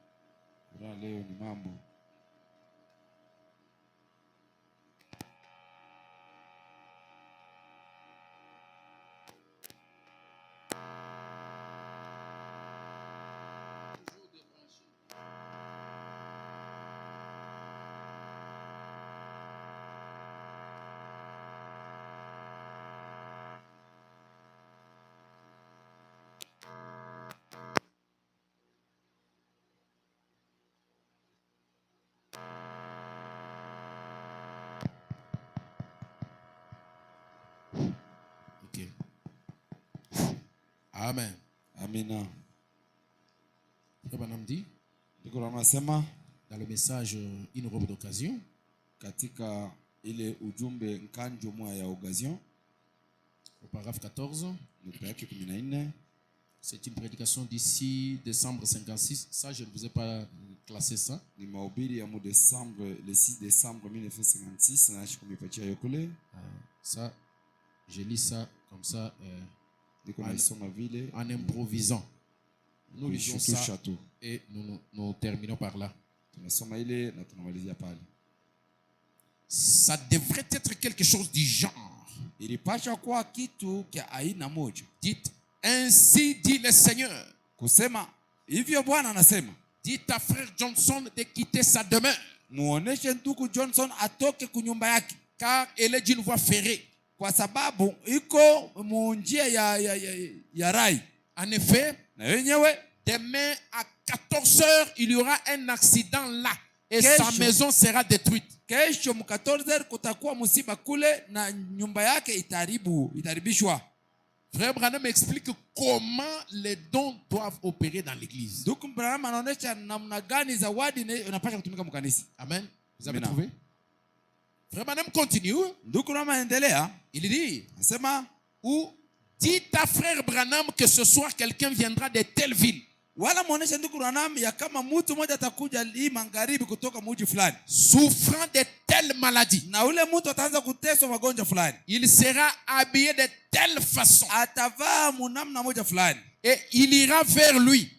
Amen. Amina. Frère Branham dit dans le message Une robe d'occasion, katika ile ujumbe nkanjo moya ya occasion, au paragraphe 14, c'est une prédication d'ici décembre 56. Ça, je ne vous ai pas classé ça. Ni mahubiri ya mu décembre, le 6 décembre 1956 na shikumipatia yokule. Ça, je lis ça comme ça en improvisant. Nous lisons ça et nous terminons par là. Ça devrait être quelque chose du genre. Dites, ainsi dit le Seigneur. Dites à frère Johnson de quitter sa demeure. Car elle est d'une voie ferrée. Kwa sababu iko munjia ya rai. En effet, demain à 14h, il y aura un accident là et sa maison sera détruite. Kesho mu 14h kutakuwa musiba kule na nyumba yake itaribishwa. Frère Branham explique comment les dons doivent opérer dans l'église. Donc Branham anaonyesha namna gani zawadi inapaswa kutumika mu kanisa. Amen. Vous avez trouvé? Frère Branham continue. Il dit, ou dites à frère Branham que ce soir quelqu'un viendra de telle ville. Souffrant de telle maladie. Il sera habillé de telle façon. Et il ira vers lui.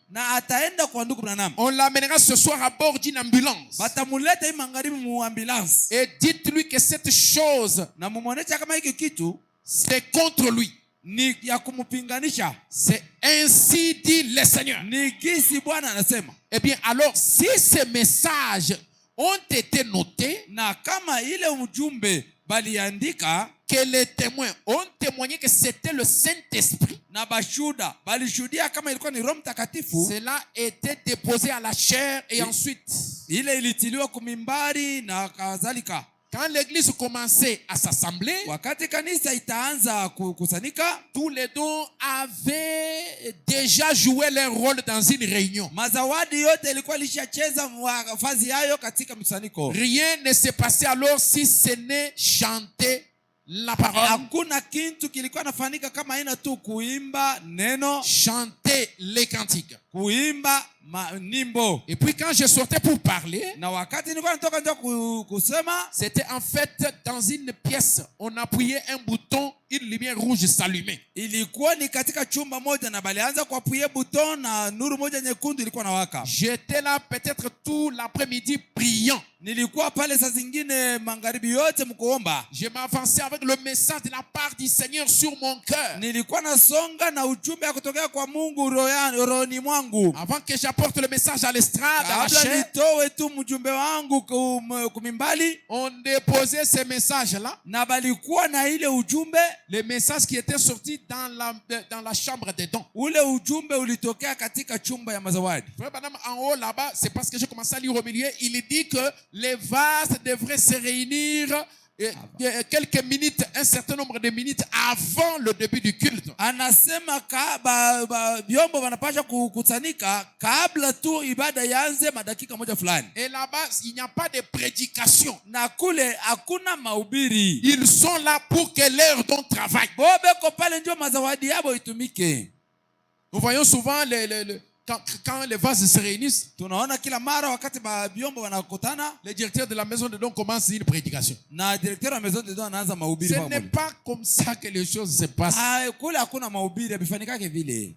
On l'amènera ce soir à bord d'une ambulance. Et dites-lui que cette chose, c'est contre lui. C'est ainsi dit le Seigneur. Eh bien, alors, si ces messages ont été notés, que les témoins ont témoigné que c'était le Saint-Esprit, cela était déposé à la chair et ensuite Quand l'église commençait à s'assembler, wakati kanisa itaanza kukusanyika, tous les dons avaient déjà joué leur rôle dans une réunion. mazawadi yote ilikuwa ilishacheza fazi yayo katika mkusanyiko. Rien ne se passait alors si ce n'est chanter la parole. Hakuna kitu kilikuwa nafanyika kama haina tu kuimba neno, chanter les cantiques, kuimba nimbo. Et puis quand je sortais pour parler, na wakati nilikuwa natoka ndio kusema, c'était en fait dans une pièce, on appuyait un bouton, une lumière rouge s'allumait. Ilikuwa ni katika chumba moja na balianza kuapuye bouton na nuru moja nyekundu ilikuwa nawaka. J'étais là peut-être tout l'après-midi priant. Nilikuwa pale saa zingine magharibi yote mkuomba. Je m'avançais avec le message de la part du Seigneur sur mon cœur. Nilikuwa nasonga na ujumbe kutokea kwa Mungu rohoni mwangu. Avant que j'apporte le message à l'estrade, à la chair, nitowe tu mjumbe wangu kumimbali, on déposait ces messages-là. Na balikuwa na ile ujumbe, les messages qui étaient sortis dans la chambre des dons. Ule ujumbe ulitokea katika chumba ya mazawadi. En haut là-bas, c'est parce que j'ai commencé à lire au milieu, il dit que les vases devraient se réunir quelques minutes, un certain nombre de minutes avant le début du culte. Anasema vyombo wanapaswa kukusanyika kabla tu ibada ianze madakika moja fulani. Et là-bas, il n'y a pas de prédication. Na kule hakuna mahubiri. Ils sont là pour que leur don travaille. Bobeko pale ndio mazawadi yabo itumike. Nous voyons souvent quand les vases se réunissent, tunaona kila mara wakati vyombo wanakutana, le directeur de la maison de dons commence une prédication. Na directeur de la maison de dons anaanza mahubiri. Ce n'est pas comme ça que les choses se passent. Kule hakuna mahubiri, bifanikake vile.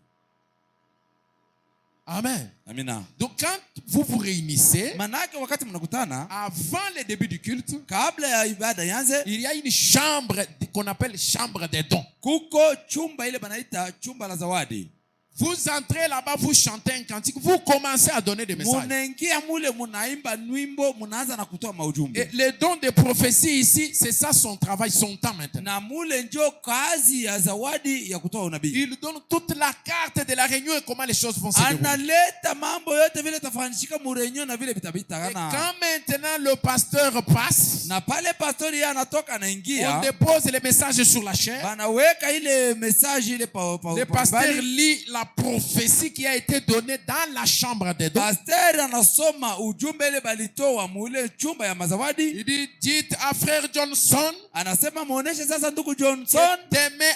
Amen. Amina. Donc quand vous vous réunissez, manake wakati mnakutana, avant le début du culte, kabla ya ibada yanze, il y a une chambre qu'on appelle chambre des dons. Kuko chumba ile banaita chumba la zawadi. Vous entrez là-bas, vous chantez un cantique, vous commencez à donner des messages. Et les dons de prophétie ici, c'est ça son travail, son temps maintenant. Il donne toute la carte de la réunion et comment les choses vont se dérouler. Et quand maintenant le pasteur passe, on dépose les messages sur la chaire. Le pasteur lit la prophétie qui a été donnée dans la chambre des dons. Il dit, dites à frère Johnson, demain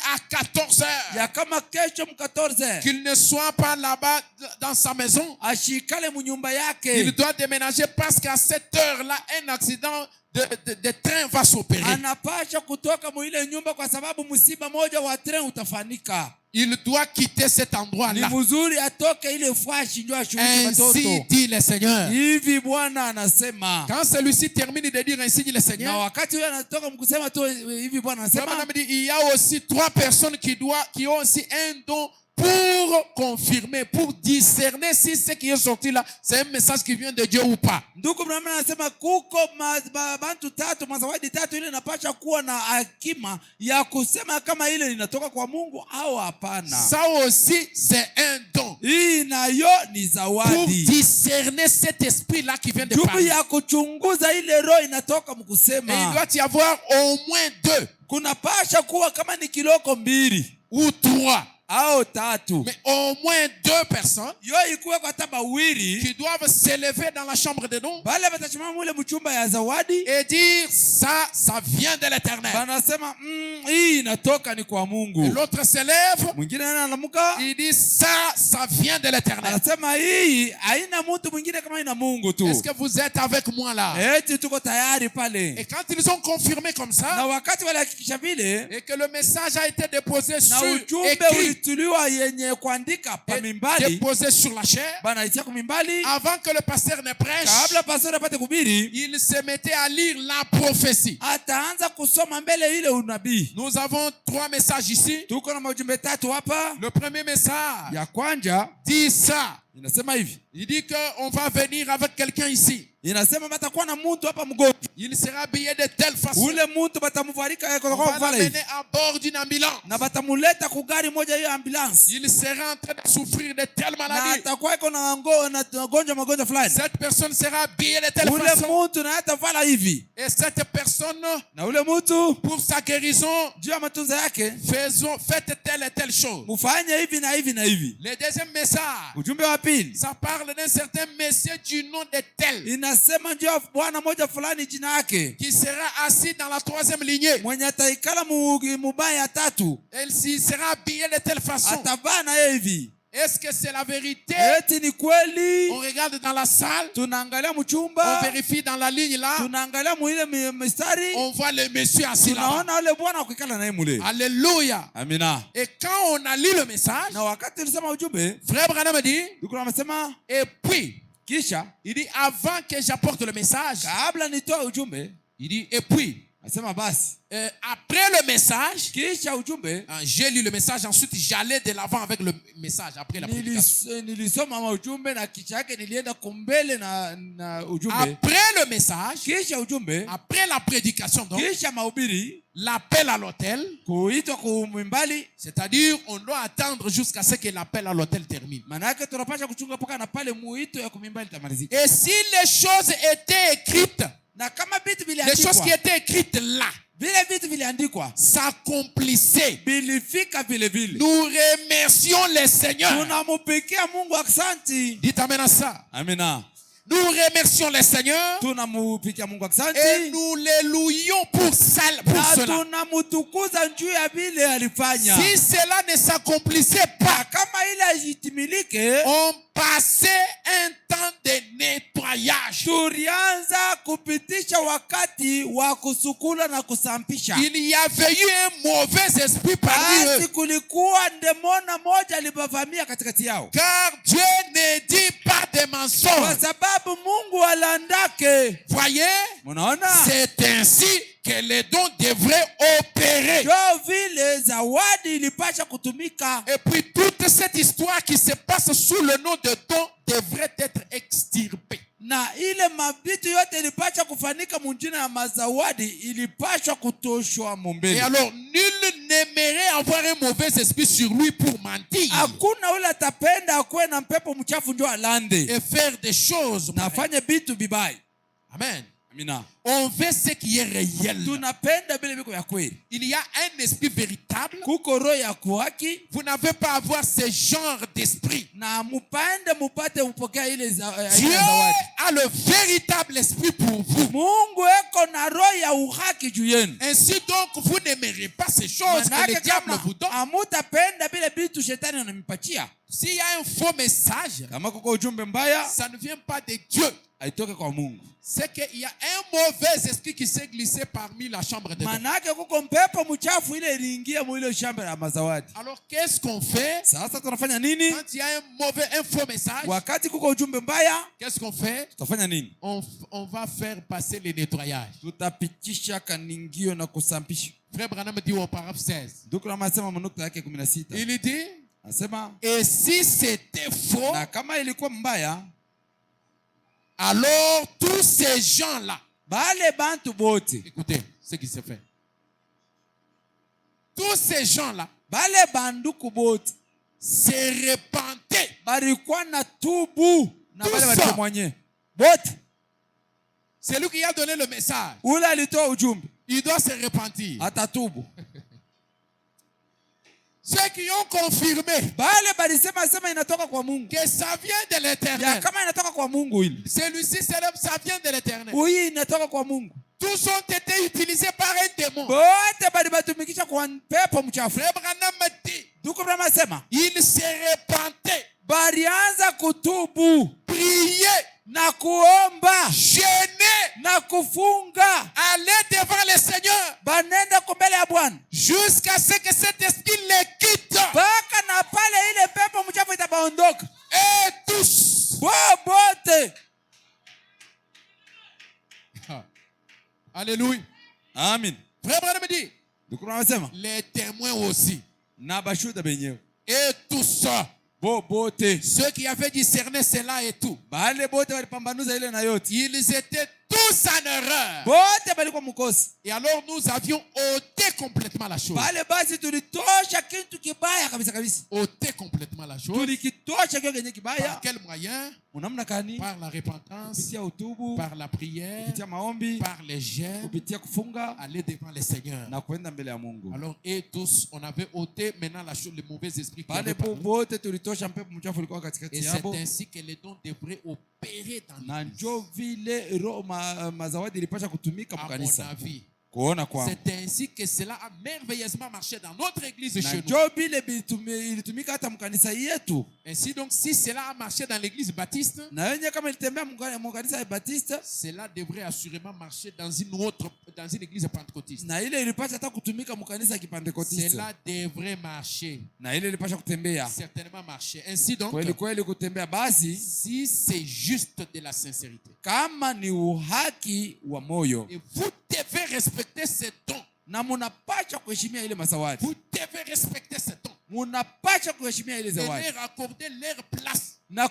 à 14h, qu'il ne soit pas là-bas dans sa maison. Il doit déménager parce qu'à cette heure-là, un accident de train va s'opérer. Il doit quitter cet endroit-là. Ainsi dit le Seigneur. Quand celui-ci termine de dire ainsi dit le Seigneur, il y a aussi 3 personnes qui ont aussi un don pour confirmer, pour discerner si ce qui est sorti là, c'est un message qui vient de Dieu ou pas. Ça aussi, c'est un don. Pour discerner cet esprit-là qui vient de parler. Et il doit y avoir au moins 2 ou 3. Mais au moins 2 personnes qui doivent s'élever dans la chambre des dons et dire ça vient de l'Éternel. Et l'autre s'élève, il dit ça vient de l'Éternel. Est-ce que vous êtes avec moi là? Et quand ils ont confirmé comme ça, et que le message a été déposé sur écrit, déposé sur la chair, avant que le pasteur ne prêche, il se mettait à lire la prophétie. Nous avons 3 messages ici. Le premier message dit ça. Inasema hivi. Il dit qu'on va venir avec quelqu'un ici. Inasema batakuwa na mtu hapa mgonjwa. Il sera habillé de telle façon. Ule mtu batamuvarika on va l'amener à bord d'une ambulance. Na batamuleta ku gari moja hiyo ambulance. Il sera en train de souffrir de telle maladie. Na atakuwa iko na magonjwa fulani. Cette personne sera habillée de telle façon. Ule mtu na atavala hivi. Et cette personne, na ule mtu pour sa guérison, juu ya matunzo yake, faites telle et telle chose. Mufanye hivi na hivi na hivi. Le deuxième message, ujumbe wa pili, ça parle d'un certain monsieur du nom de tel. Inasema juu ya bwana moja fulani jina yake, qui sera assis dans la troisième lignée. Mwenye ataikala mubaya tatu. Il sera habillé de telle façon. Atavaa na hivi. Est-ce que c'est la vérité? Eti ni kweli? On regarde dans la salle. Tunaangalia mchumba. On vérifie dans la ligne là. Tunaangalia muile mistari. On voit le monsieur assis là. Tunaona ule bwana ukikala naye mule. Alléluia. Amina. Et quand on a lu le message, na wakati tulisema ujumbe, Frère Branham dit, et puis, kisha, il dit avant que j'apporte le message, kabla nitoe ujumbe, il dit et puis, asema basi, après le message, kisha ujumbe, j'ai lu le message, ensuite j'allais de l'avant avec le message après la prédication. Nilisoma ujumbe na kisha yake nilienda kumbele na ujumbe. Après le message, kisha ujumbe, après la prédication donc, kisha mahubiri, l'appel à l'hôtel, kuitwa kumwimbali, c'est-à-dire on doit attendre jusqu'à ce que l'appel à l'hôtel termine. Manake tunapasha kuchunga mpaka na pale muito ya kumwimbali tamalizika. Et si les choses étaient écrites, na kama vitu les choses qui étaient écrites là, s'accomplissait. Nous remercions le Seigneur. Dites amen à ça. Amina. Nous remercions le Seigneur et nous les louions pour cela. Si cela ne s'accomplissait pas, on passait un temps de nettoyage. Il y avait eu un mauvais esprit parmi eux. Car Dieu ne dit pas de mensonges. Voyez, c'est ainsi que les dons devraient opérer. Et puis toute cette histoire qui se passe sous le nom de dons devrait être extirpée. Na ile mabitu yote ilipasha kufanika munjina ya mazawadi ilipasha kutoshwa mumbele. Et alors nul n'aimerait avoir un mauvais esprit sur lui pour mentir. Hakuna ule atapenda akwe na mpepo mchafu ndio alande. Et faire des choses. Na afanye bitu bibai. Amen. Amina. On veut ce qui est réel. Il y a un esprit véritable. Vous n'avez pas à avoir ce genre d'esprit. Dieu a le véritable esprit pour vous. Ainsi donc, vous n'aimerez pas ces choses que le diable vous donne. S'il y a un faux message, ça ne vient pas de Dieu. C'est qu'il y a un mauvais esprit qui s'est glissé parmi la chambre de Dieu. Alors qu'est-ce qu'on fait quand il y a un faux message? Qu'est-ce qu'on fait? On va faire passer les nettoyages. Frère Branham dit au paragraphe 16. Il dit, et si c'était faux, alors tous ces gens-là, écoutez ce qui se fait. Tous ces gens-là se repentaient. C'est lui qui a donné le message. Il doit se repentir. Ceux qui ont confirmé que ça vient de l'Éternel. Celui-ci, ça vient de l'Éternel. Tous ont été utilisés par un démon. Frère Branham dit, il se repentait, prier, na kuomba, jeûner, na kufunga, aller devant le Seigneur, banenda kumbele ya Bwana, jusqu'à ce que cet esprit les quitte. Baka na pale ile pepo mchafu itabaondoka. Et tous, bote. Alléluia. Amen. Frère Branham dit, les témoins aussi. Na bashuda benyewe. Et tout ça. Ceux qui avaient discerné cela et tout, ils étaient tous en erreur. Et alors nous avions ôté complètement la chose. Ôté complètement la chose. Par quel moyen? Par la repentance, par la prière, par les jeûnes, aller devant le Seigneur. Alors, et tous, on avait ôté maintenant la chose, le mauvais esprit qui avait parmi nous. Et c'est ainsi que les dons devraient opérer dans l'église. À mon avis, c'est ainsi que cela a merveilleusement marché dans notre église chez nous. Ainsi donc, si cela a marché dans l'église baptiste, cela devrait assurément marcher dans une église pentecôtiste. Cela devrait marcher. Certainement marcher. Ainsi donc, si c'est juste de la sincérité, et vous devez respecter ces dons. Vous devez respecter ces dons. Et leur accorder leur place. Là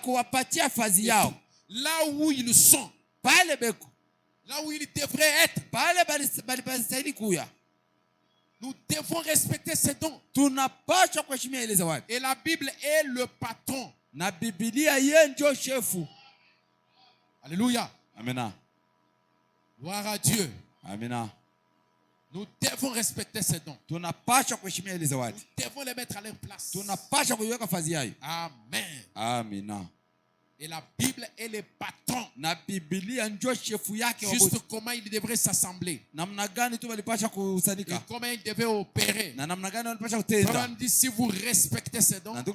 où ils sont. Là où ils devraient être. Nous devons respecter ces dons. Et la Bible est le patron. Alléluia. Amen. Gloire à Dieu. Amen. Nous devons respecter ces dons. Nous devons les mettre à leur place. Amen. Amen. Et la Bible est le patron. Juste comment il devrait s'assembler. Et comment il devait opérer. On dit, si vous respectez ces dons, Dieu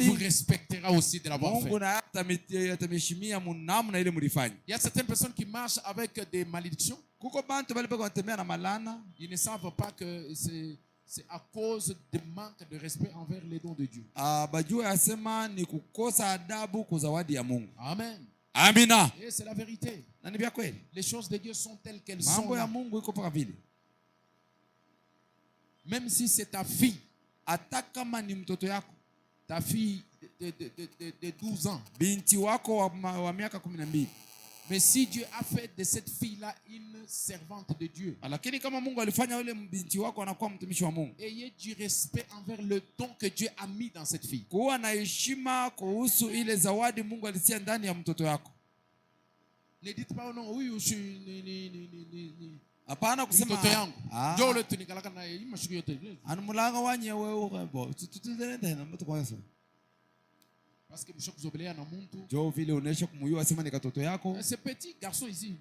vous respectera aussi de l'avoir fait. Il y a certaines personnes qui marchent avec des malédictions. Ils ne savent pas que c'est à cause du manque de respect envers les dons de Dieu. Amen. Amina. Et c'est la vérité. Les choses de Dieu sont telles qu'elles sont. Même si c'est ta fille. Ta fille de 12 ans. Mais si Dieu a fait de cette fille-là une servante de Dieu, ayez du respect envers le don que Dieu a mis dans cette fille. Ne dites pas non, oui, je suis parce que ce petit garçon ici,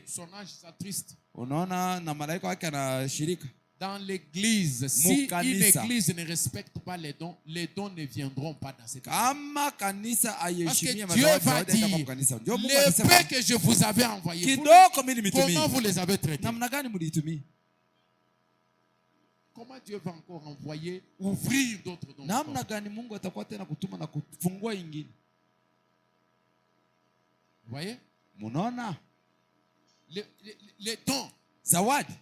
son âge s'attriste. Dans l'église, si une église ne respecte pas les dons ne viendront pas dans cette église. Parce que Dieu va dire, les peu que je vous avais envoyés, comment vous les avez traités? Comment Dieu va encore envoyer, ouvrir d'autres dons? Vous voyez? Les dons. Zawadi.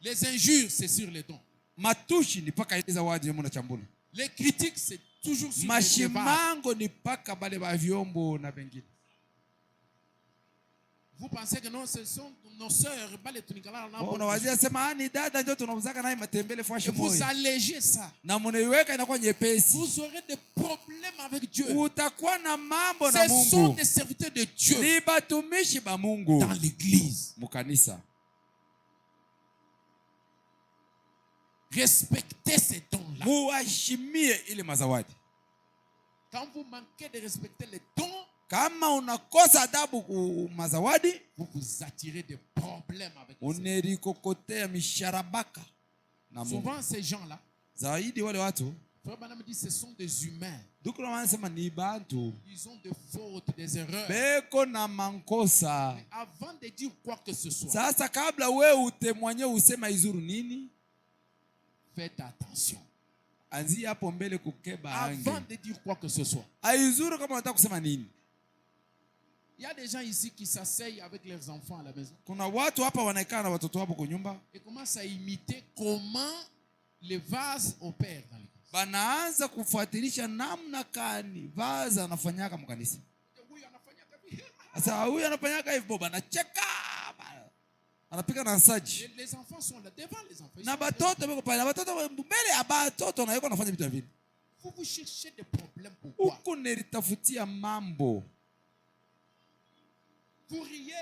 Les injures, c'est sur les dons. Les critiques, c'est toujours sur les dons. Vous pensez que non, ce sont nos sœurs. Vous allégez ça. Vous aurez des problèmes avec Dieu. Ce sont des serviteurs de Dieu dans l'église. Respectez ces dons-là. Quand vous manquez de respecter les dons, vous vous attirez des problèmes avec les souvent ces gens-là, Frère Branham dit, ce sont des humains. Ils ont des fautes, des erreurs. Mais avant de dire quoi que ce soit, faites attention. Avant de dire quoi que ce soit, Il y a des gens ici qui s'asseyent avec leurs enfants à la maison. Kuna watu hapa wanakaa na watoto wao kwa nyumba. Et commencent à imiter comment les vases opèrent dans l'église. Banaanza kufuatilisha namna gani vaza anafanyaka mkanisa. Sasa huyu anafanyaka hivyo banacheka. Anapika na nsaji. Les enfants sont là devant les enfants. Na batoto beko pale, batoto mbele ya batoto na yuko anafanya vitu hivi. Vous cherchez des problèmes pourquoi? Huko nilitafutia mambo. Vous riez.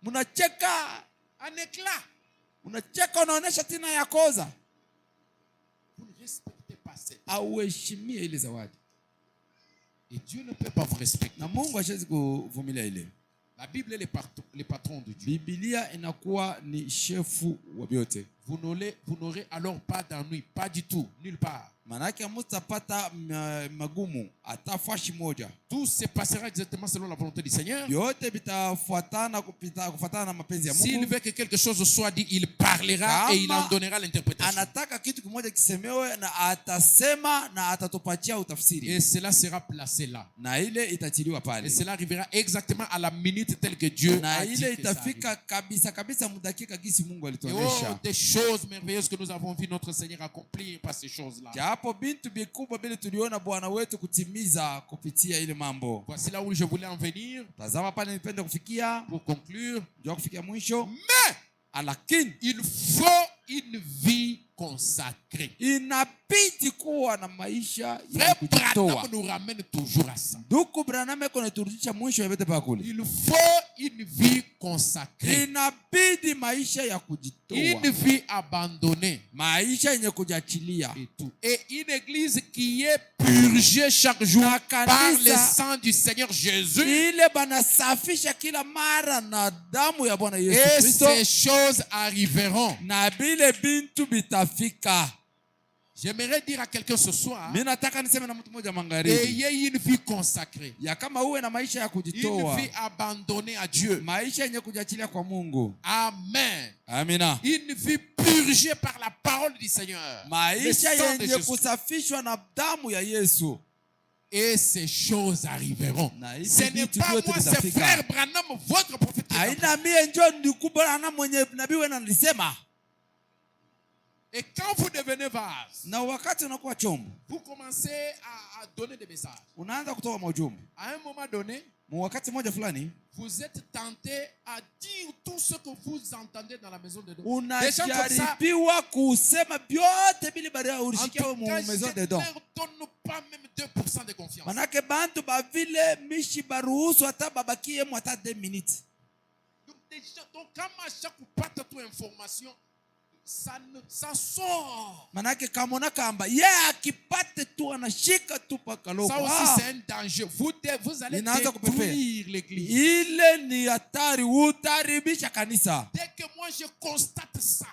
Munacheka en éclat. Unacheka unaonesha tina ya koza. Vous ne respectez pas cette. Auheshimie ile zawadi. Et Dieu ne peut pas vous respecter. Na Mungu hawezi kuvumilia ile. La Bible est le patron de Dieu. Biblia inakuwa ni shefu wa vyote. Vous n'aurez alors pas d'ennui, pas du tout, nulle part. Manake hamtapata magumu hata fashi moja. Tout se passera exactement selon la volonté du Seigneur. Yote bitafuatana kufuatana na mapenzi ya Mungu. S'il veut que quelque chose soit dit, il parlera et il en donnera l'interprétation. Anataka kitu kimoja kisemewe na atasema na atatupatia utafsiri. Et cela sera placé là. Na ile itatiliwa pale. Et cela arrivera exactement à la minute telle que Dieu a dit. Na ile itafika kabisa mudakika gisi Mungu alituonesha. Oh, des choses merveilleuses que nous avons vu notre Seigneur accomplir par ces choses-là. Hapo bintu bikubwa bila tuliona Bwana wetu kutimiza kupitia ile mambo. Voici là où je voulais en venir. Tazama pale nipende kufikia. Pour conclure. Ndio kufikia mwisho. Mais lakini il faut une vie consacrée. Inabidi kuwa na maisha ya kujitoa. Nous ramène toujours à ça. Ndugu Branham anaturudisha mwisho ya vete pakule. Il faut une vie consacrée. Inabidi maisha ya kujitoa. Une vie abandonnée. Maisha yenye kujiachilia. Et tout. Et une église qui est purgée chaque jour par le sang du Seigneur Jésus. Ile banasafisha kila mara na damu ya Bwana Yesu Kristo. Et ces choses arriveront. Na bile bintu bitafika. J'aimerais dire à quelqu'un ce soir. Ayez une vie consacrée. Une vie abandonnée à Dieu. Amen. Amina. Une vie purgée par la parole du Seigneur. Le sang de Jésus. Et ces choses arriveront. Ce n'est pas moi, c'est frère Branham, votre prophète. Et quand vous devenez vase, vous commencez à donner des messages. À un moment donné, vous êtes tenté à dire tout ce que vous entendez dans la maison de Dieu. Des gens comme ça, ne donne pas même 2% de confiance. Donc quand à chaque fois que tu as information, ça sort. Ça aussi c'est un danger. Vous allez détruire l'église. Dès que moi je constate ça,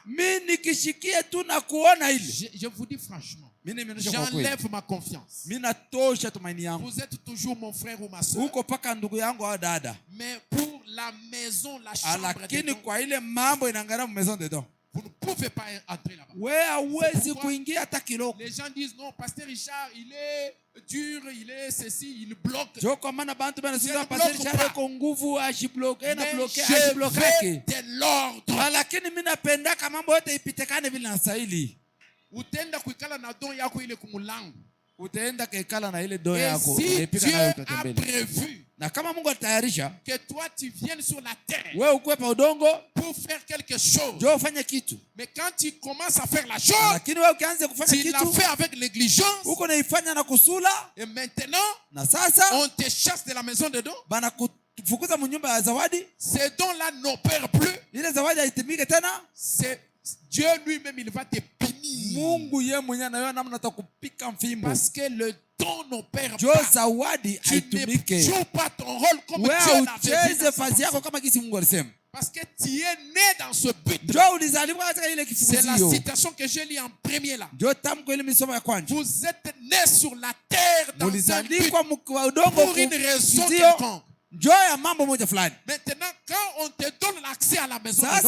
je vous dis franchement, j'enlève ma confiance. Vous êtes toujours mon frère ou ma soeur. Mais pour la maison, la chambre dedans, vous ne pouvez pas entrer là-bas. Les gens disent non, pasteur Richard, il est dur, il est ceci, il bloque. Je veux de l'ordre. Utenda kuikala na don yako ile kumulango. Utaenda kekala na ile do yako. Et si Dieu a prévu na kama Mungu atayarisha que toi tu viennes sur la terre wewe ukue pa udongo pour faire quelque chose, ndio ufanye kitu, mais quand tu commences à faire la chose, lakini wewe ukianza kufanya kitu, tu l'as fait avec négligence, uko naifanya na kusula, et maintenant na sasa on te chasse de la maison de don, bana kufukuza mnyumba ya zawadi, ces dons là n'opèrent plus, ile zawadi haitimike tena. C'est Dieu lui-même, il va te punir. Mungu yeye mwenyewe anaona namna atakupika mfimbo. Parce que le don n'opère pas. Tu ne joues pas ton rôle comme Dieu l'avait dit. Parce que tu es né dans ce but. C'est la citation que j'ai lue en premier là. Vous êtes né sur la terre dans un but pour une raison quelconque. Maintenant, quand on te donne l'accès à la maison de Dieu,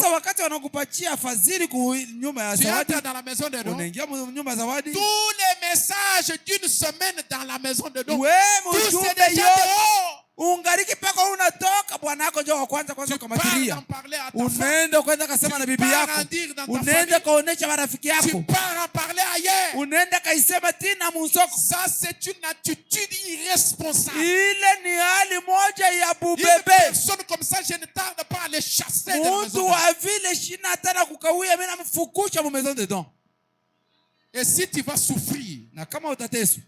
tu entres dans la maison de Dieu. Tous les messages d'une semaine dans la maison de Dieu, tout c'est déjà dehors. ungariki paka unatoka bwana yako njoo wa kwanza ukamatilia. Unaenda kwenda kasema na bibi yako. Unaenda kaonesha marafiki yako. Unaenda kaisema tena musoko. Ça c'est une attitude irresponsable. Ile ni hali moja ya bubebe. Une personne comme ça, je ne tarde pas à les chasser de la maison. Mtu wa vile shina tena kukawia mimi namfukusha mu maison de don. Et si tu vas souffrir, na kama utateswa,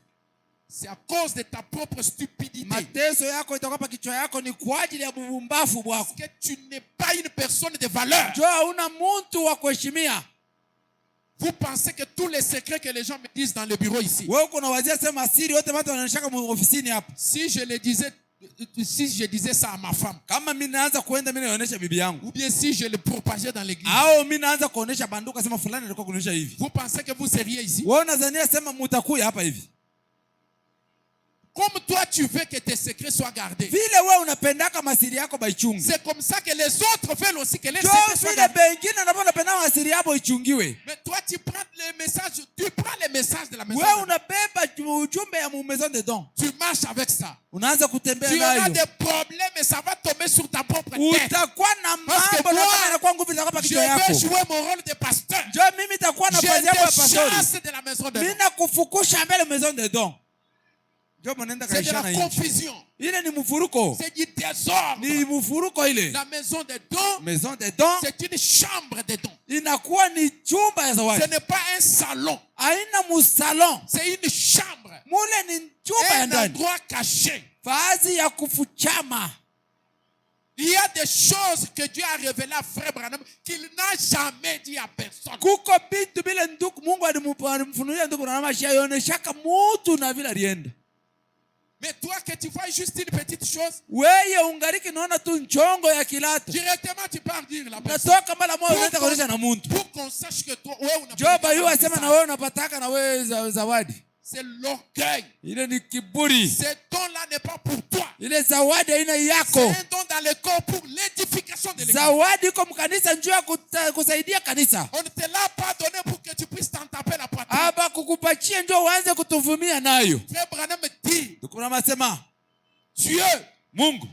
c'est à cause de ta propre stupidité. Mateso yako itakuwa pa kichwa yako ni kwa ajili ya bubumbafu bwako. Parce que tu n'es pas une personne de valeur. Jo una mtu wa kuheshimia. Vous pensez que tous les secrets que les gens me disent dans le bureau ici. Wewe kuna wazia sema siri yote watu wanashaka mu ofisini hapa. Si je disais ça à ma femme. Kama mimi naanza kuenda mimi naonesha bibi yangu. Ou bien si je le propageais dans l'église. Au mimi naanza kuonesha banduka sema fulani alikuwa kuonesha hivi. Vous pensez que vous seriez ici? Wewe unadhania sema mtakuya hapa hivi. Comme toi tu veux que tes secrets soient gardés. Vile wewe unapendaka masiri yako baichungi. C'est comme ça que les autres veulent aussi que les secrets soient gardés. Bengine na unapenda masiri yako ichungiwe. Mais toi tu prends les messages de la maison. Wewe unabeba ujumbe ya maison de don. Tu marches avec ça. Unaanza kutembea nayo. Tu auras des problèmes et ça va tomber sur ta propre tête. Utakuwa na mambo na yanakuwa nguvu za hapa kichwa yako. Je vais jouer mon rôle de pasteur. Je mimi nitakuwa na kazi yangu ya pastori. De la maison de don. Mimi nakufukusha mbele maison de don. C'est de la confusion. Ile ni mfuruko. C'est du désordre. Ni mfuruko ile. La maison des dons. Maison des dons. C'est une chambre des dons. Inakuwa ni chumba ya zawadi. Ce n'est pas un salon. Haina musalon. C'est une chambre. Mule ni chumba ya ndani. Un endroit caché. Fazi ya kufuchama. Il y a des choses que Dieu a révélées à Frère Branham qu'il n'a jamais dit à personne. Kuko bitu bila nduku Mungu alimfunulia nduku Branham ashaioneshaka mtu na vile alienda. Mais toi que tu vois juste une petite chose, wewe ungariki naona tu nchongo ya kilata. Directement tu pars dire la personne. Natoka mbala moyo unaenda kuonesha na mtu. Pour qu'on sache que toi wewe unapata. Joba yu asema na wewe unapataka na wewe zawadi. C'est l'orgueil. Ile ni kiburi. Ce don-là n'est pas pour toi. Ile zawadi haina yako. C'est un don dans le corps pour l'édification de l'église. Zawadi iko mkanisa njoo ya kusaidia kanisa. On ne te l'a pas donné pour que tu puisses t'en taper la poitrine. Aba kukupachia njoo uanze kutuvumia nayo. Frère Branham dit. Tukuna sema Dieu, Mungu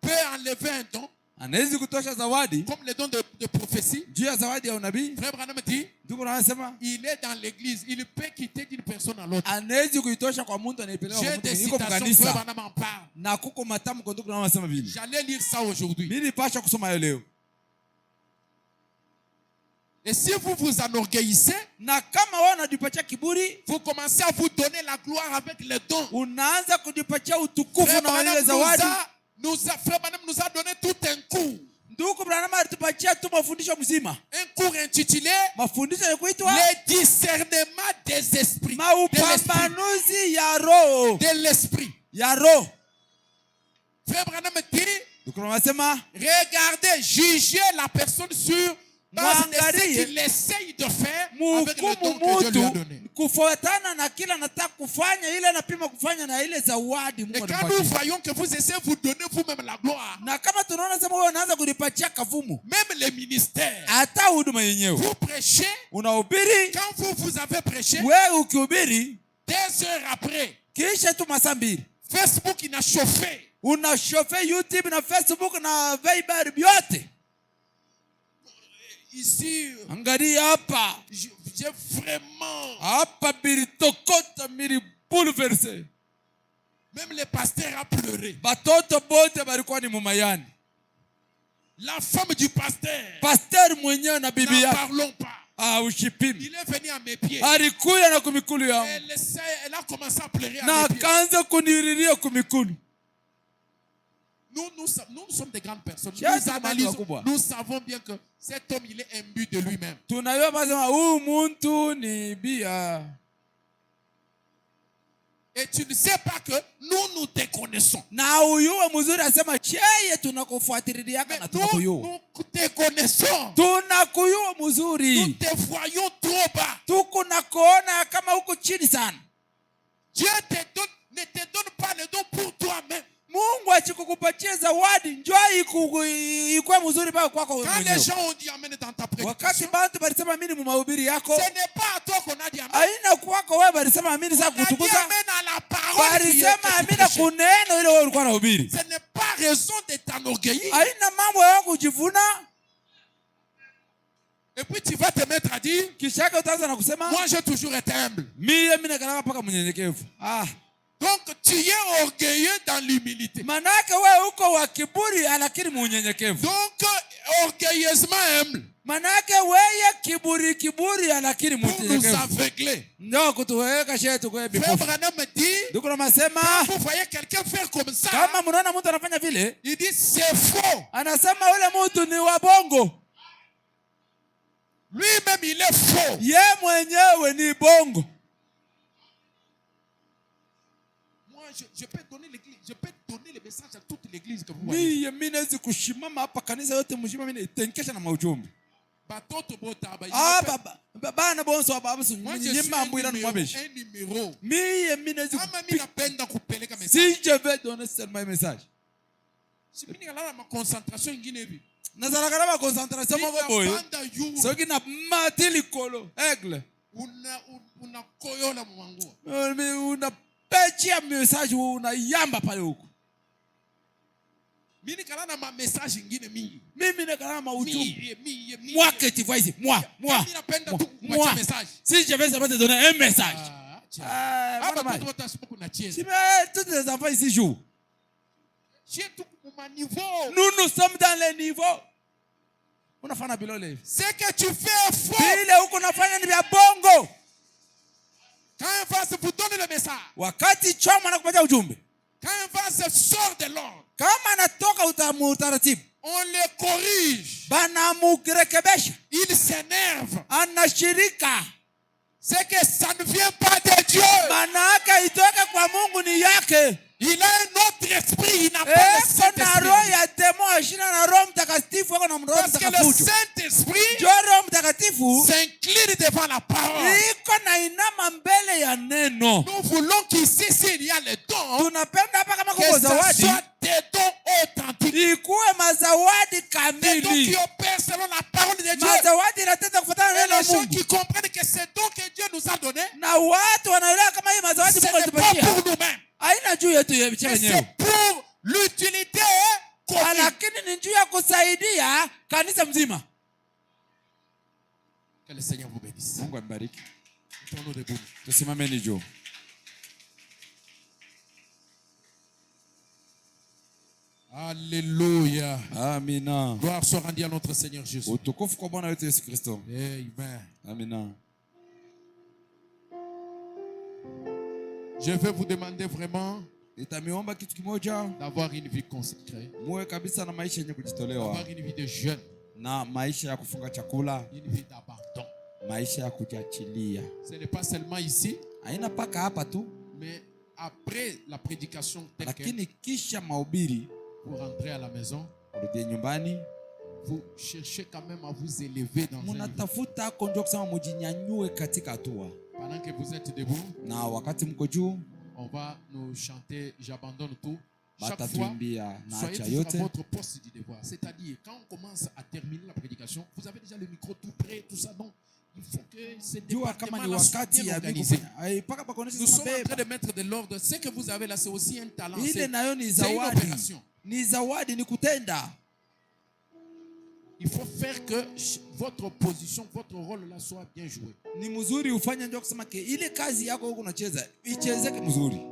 peut enlever un don. Anaweza kutosha zawadi. Comme le don de prophétie. Juu ya zawadi ya unabii. Frère Branham dit. Il est dans l'église. Il peut quitter d'une personne à l'autre. Anaweza kuitosha kwa mtu anaipeleka kwa mtu. J'ai des citations. Frère Branham en parle. Na kuko matamu kwa ndugu anasema vile. J'allais lire ça aujourd'hui. Mimi nipasha kusoma leo. Et si vous vous enorgueillissez, na kama wewe unajipatia kiburi, vous commencez à vous donner la gloire avec les dons. Unaanza kujipatia utukufu na ile zawadi. Frère Branham nous a donné tout un cours. Ndugu Branham alitupatia tu mafundisho mzima. Un cours intitulé mafundisho yanaitwa le discernement des esprits. Maupambanuzi ya roho. De l'esprit. Ya roho. Frère Branham dit, regardez, jugez la personne sur base de ce qu'il essaye de faire avec le don que Dieu lui a donné. Kufuatana na kila nataka kufanya ile napima kufanya na ile zawadi Mungu anapatia. Et quand nous voyons que vous essayez vous donner vous-même la gloire. Na kama tunaona sema wewe unaanza kulipatia kavumu. Même les ministères. Hata huduma yenyewe. Vous prêchez. Unahubiri. Quand vous avez prêché. Wewe ukihubiri. 2 heures après. Kisha tu masaa 2. Facebook ina chauffé. Una chauffe YouTube na Facebook na Viber yote. Ici, angalia hapa, j'ai vraiment hapa bilitokota mili bouleversé. Même les pasteurs a pleuré. Batoto bote balikuwa ni mumayani. La femme du pasteur. Pasteur mwenyewe na bibi yake. N'en parlons pas. Ushipimi. Il est venu à mes pieds. Alikuya na kumikulu yangu. Elle a commencé à pleurer à na mes pieds. kaanza kuniriria kumikulu. Nous sommes des grandes personnes. Nous analysons, nous savons bien que cet homme, il est imbu de lui-même. Tunajua basema huyu muntu ni bia. Et tu ne sais pas que nous te connaissons. Na uyuwe mzuri asema cheye tunakufuatilia na tunakuyua. Nous te connaissons. Tunakuyua mzuri. Nous te voyons trop bas. Tuko nakuona kama uko chini sana. Dieu ne te donne pas le don pour toi-même. Mungu achikukupatia zawadi njoo ikuwe mzuri pale kwako wewe mwenyewe. Quand les gens ont dit amen dans ta prédication. Wakati watu walisema mimi ni mhubiri yako. Ce n'est pas à toi qu'on a dit amen. Haina kwako wewe walisema amini sasa kutukuza. Amen à la parole. Walisema amina kuneno ile wewe ulikuwa unahubiri. Ce n'est pas raison de t'enorgueillir. Haina mambo ya kujivuna. Et puis tu vas te mettre à dire, Kishaka utaanza na kusema, moi j'ai toujours été humble. Mimi nakaa paka mnyenyekevu. Donc tu es orgueilleux dans l'humilité. Manake wewe uko wa kiburi lakini munyenyekevu. Donc orgueilleusement humble. Manake wewe kiburi lakini munyenyekevu. Pour nous aveugler. Ndio kutuweka shetu kwa bibi. Frère Branham me dit, Ndio unasema, vous voyez quelqu'un faire comme ça. Kama mnaona mtu anafanya vile, il dit c'est faux. Anasema yule mtu ni wa bongo. Lui-même il est faux. Ye mwenyewe ni bongo. Moi je peux donner l'église, je peux donner le message à toute l'église que vous voyez. Mimi naweza kushimama hapa kanisa yote mshima mimi nitenkesha na maujumbe. Batoto botaba. Baba na bonso baba su nyima ambwira no mwabeshi. Un numéro. Mimi naweza kama mimi napenda kupeleka message. Si je vais donner seulement un message. Si mimi ngala ma concentration ingine hivi. Nazalaka na concentration moko boyo. Soki na matili kolo aigle. Una koyola mwangu. Una pechia message unayamba pale huko. Mimi nikala na message ingine mingi. Mimi nikala na maujumbe. Moi que tu vois ici, moi. Mimi napenda tu kuacha message. Si je vais seulement te donner un message. Hapa tu utasipo kuna cheza. Si mais tous les enfants ici jouent. Nous sommes dans les niveaux. Unafanya bilole. Ce que tu fais est faux. Bile huko unafanya ni vya bongo. Quand un vase vous donne le message. Wakati choma anakupatia ujumbe. Quand un vase sort de l'ordre. Kama anatoka utaratibu. On le corrige. Banamurekebesha. Il s'énerve. Anashirika. C'est que ça ne vient pas de Dieu. Manaka itoke kwa Mungu ni yake. Il a un autre esprit, il n'a pas le Saint-Esprit. Parce que le Saint-Esprit s'incline devant la parole. Nous voulons qu'ici, s'il y a les dons, que ça soit des dons authentiques. Des dons qui opèrent selon la parole de Dieu. Et les gens qui comprennent que ces dons que Dieu nous a donnés, ce n'est pas pour nous-mêmes. C'est pour l'utilité commune. Que le Seigneur vous bénisse. Tournons debout. Alléluia. Amen. Gloire soit rendue à notre Seigneur Jésus. Amen. Amen. Je vais vous demander vraiment d'avoir une vie consacrée, d'avoir une vie de jeûne, une vie d'abandon. Ce n'est pas seulement ici, mais après la prédication telle que vous rentrez à la maison, vous cherchez quand même à vous élever dans un niveau. Pendant que vous êtes debout, on va nous chanter J'abandonne tout. Chaque fois, soyez toujours à votre poste du devoir. C'est-à-dire, quand on commence à terminer la prédication, vous avez déjà le micro tout prêt, tout ça. Donc, il faut que ce département soit bien organisé. Nous sommes en train de mettre de l'ordre. Ce que vous avez là, c'est aussi un talent. C'est une opération. Il faut faire que votre position, votre rôle là soit bien joué.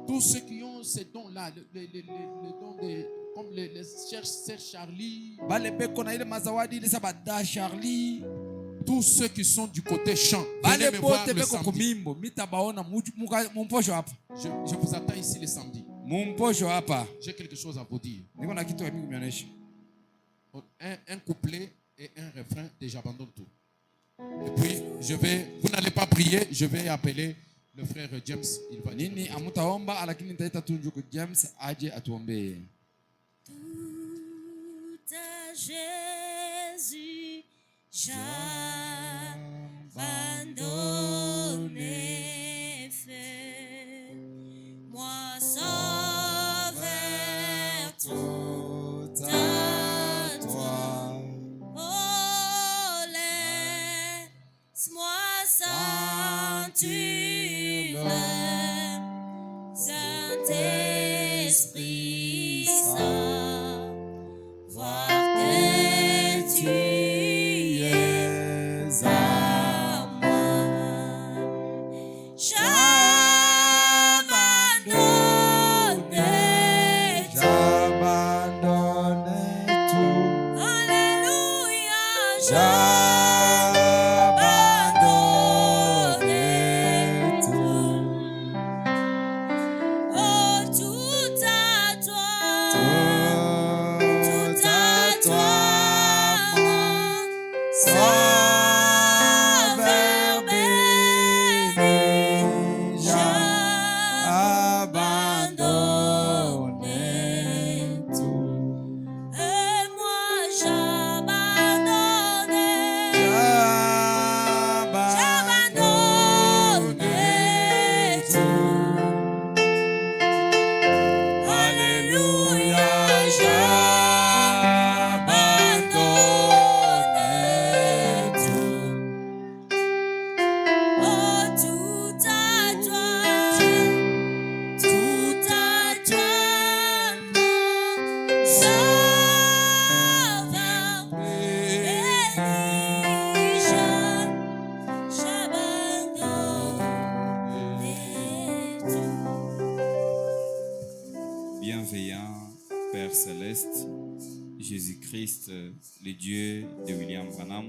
Tous ceux qui ont ces dons là, les dons de, comme les sœurs Charlie, tous ceux qui sont du côté chant, venez me voir le samedi. Je vous attends ici le samedi. J'ai quelque chose à vous dire. Un couplet et un refrain et j'abandonne tout. Et puis vous n'allez pas prier, je vais appeler le frère James. Il va dire. Tout à Jésus j'abandonne, fait moi sauveur tout à toi. Oh, laisse-moi sentir Saint-Esprit Saint, voir que tu es à moi. J'abandonne tout. Alléluia, J'abandonne tout. oh, tout à toi, Tout à toi, mon Sauveur béni, j'abandonne tout. et moi j'abandonne tout. Alléluia, j'abandonne tout. Oh, tout à toi, mon Sauveur béni, j'abandonne tout. Bienveillant Père Céleste, Jésus-Christ, le Dieu de William Branham,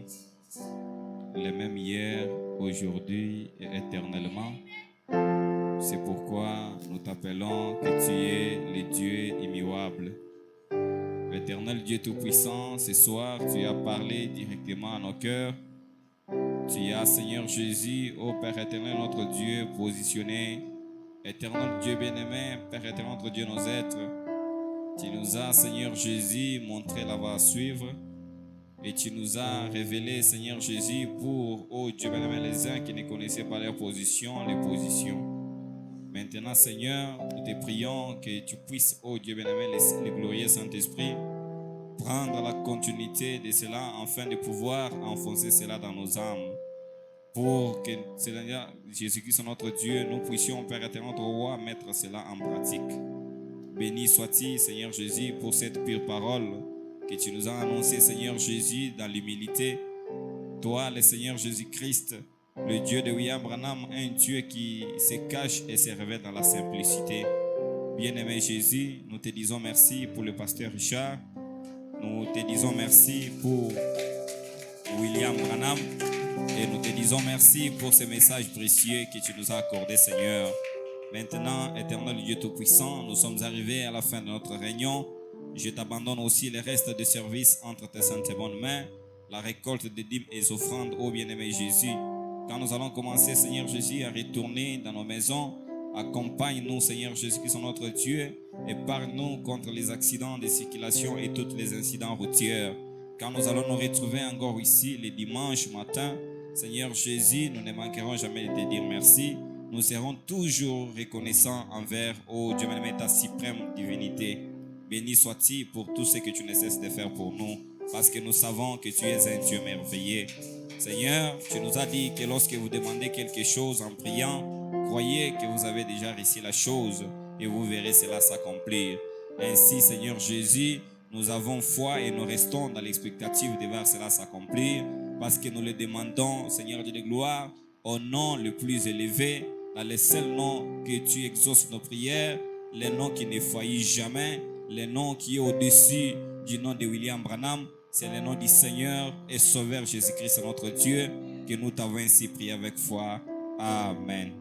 le même hier, aujourd'hui et éternellement. C'est pourquoi nous t'appelons que tu es le Dieu immuable. Éternel Dieu Tout-Puissant, ce soir, tu as parlé directement à nos cœurs. Tu as, Seigneur Jésus, ô Père éternel, notre Dieu, positionné. Éternel Dieu bien-aimé, Père éternel, notre Dieu, nos êtres. Tu nous as, Seigneur Jésus, montré la voie à suivre. Et tu nous as révélé, Seigneur Jésus, pour, ô Dieu bien-aimé, les uns qui ne connaissaient pas leur position, les positions. Maintenant, Seigneur, nous te prions que tu puisses, ô Dieu bien-aimé, le glorieux Saint-Esprit, prendre la continuité de cela afin de pouvoir enfoncer cela dans nos âmes. Pour que, Seigneur Jésus-Christ, notre Dieu, nous puissions, Père éternel, notre roi, mettre cela en pratique. Béni sois-tu, Seigneur Jésus, pour cette pure parole que tu nous as annoncée, Seigneur Jésus, dans l'humilité. Toi, le Seigneur Jésus-Christ, le Dieu de William Branham, un Dieu qui se cache et se révèle dans la simplicité. Bien-aimé Jésus, nous te disons merci pour le pasteur Richard. Nous te disons merci pour William Branham. Et nous te disons merci pour ce message précieux que tu nous as accordé, Seigneur. Maintenant, éternel Dieu Tout-Puissant, nous sommes arrivés à la fin de notre réunion. Je t'abandonne aussi le reste du service entre tes saintes et bonnes mains, la récolte des dîmes et offrandes, ô bien-aimé Jésus. Quand nous allons commencer, Seigneur Jésus, à retourner dans nos maisons, accompagne-nous, Seigneur Jésus-Christ, notre Dieu, et parle-nous contre les accidents de circulation et tous les incidents routiers. Quand nous allons nous retrouver encore ici, les dimanches matin, Seigneur Jésus, nous ne manquerons jamais de te dire merci. Nous serons toujours reconnaissants envers, ô Dieu bien-aimé, ta suprême divinité. Béni sois-tu pour tout ce que tu ne cesses de faire pour nous, parce que nous savons que tu es un Dieu merveilleux. Seigneur, tu nous as dit que lorsque vous demandez quelque chose en priant, croyez que vous avez déjà reçu la chose et vous verrez cela s'accomplir. Ainsi, Seigneur Jésus, nous avons foi et nous restons dans l'expectative de voir cela s'accomplir, parce que nous le demandons, Seigneur Dieu de gloire, au nom le plus élevé, dans le seul nom que tu exauces nos prières, le nom qui ne faillit jamais, le nom qui est au-dessus du nom de William Branham, c'est le nom du Seigneur et Sauveur Jésus-Christ, notre Dieu, que nous t'avons ainsi prié avec foi. Amen.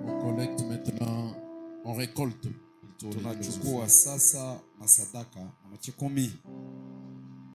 On collecte maintenant, on récolte. Tunachukua sasa na sadaka na machikumi.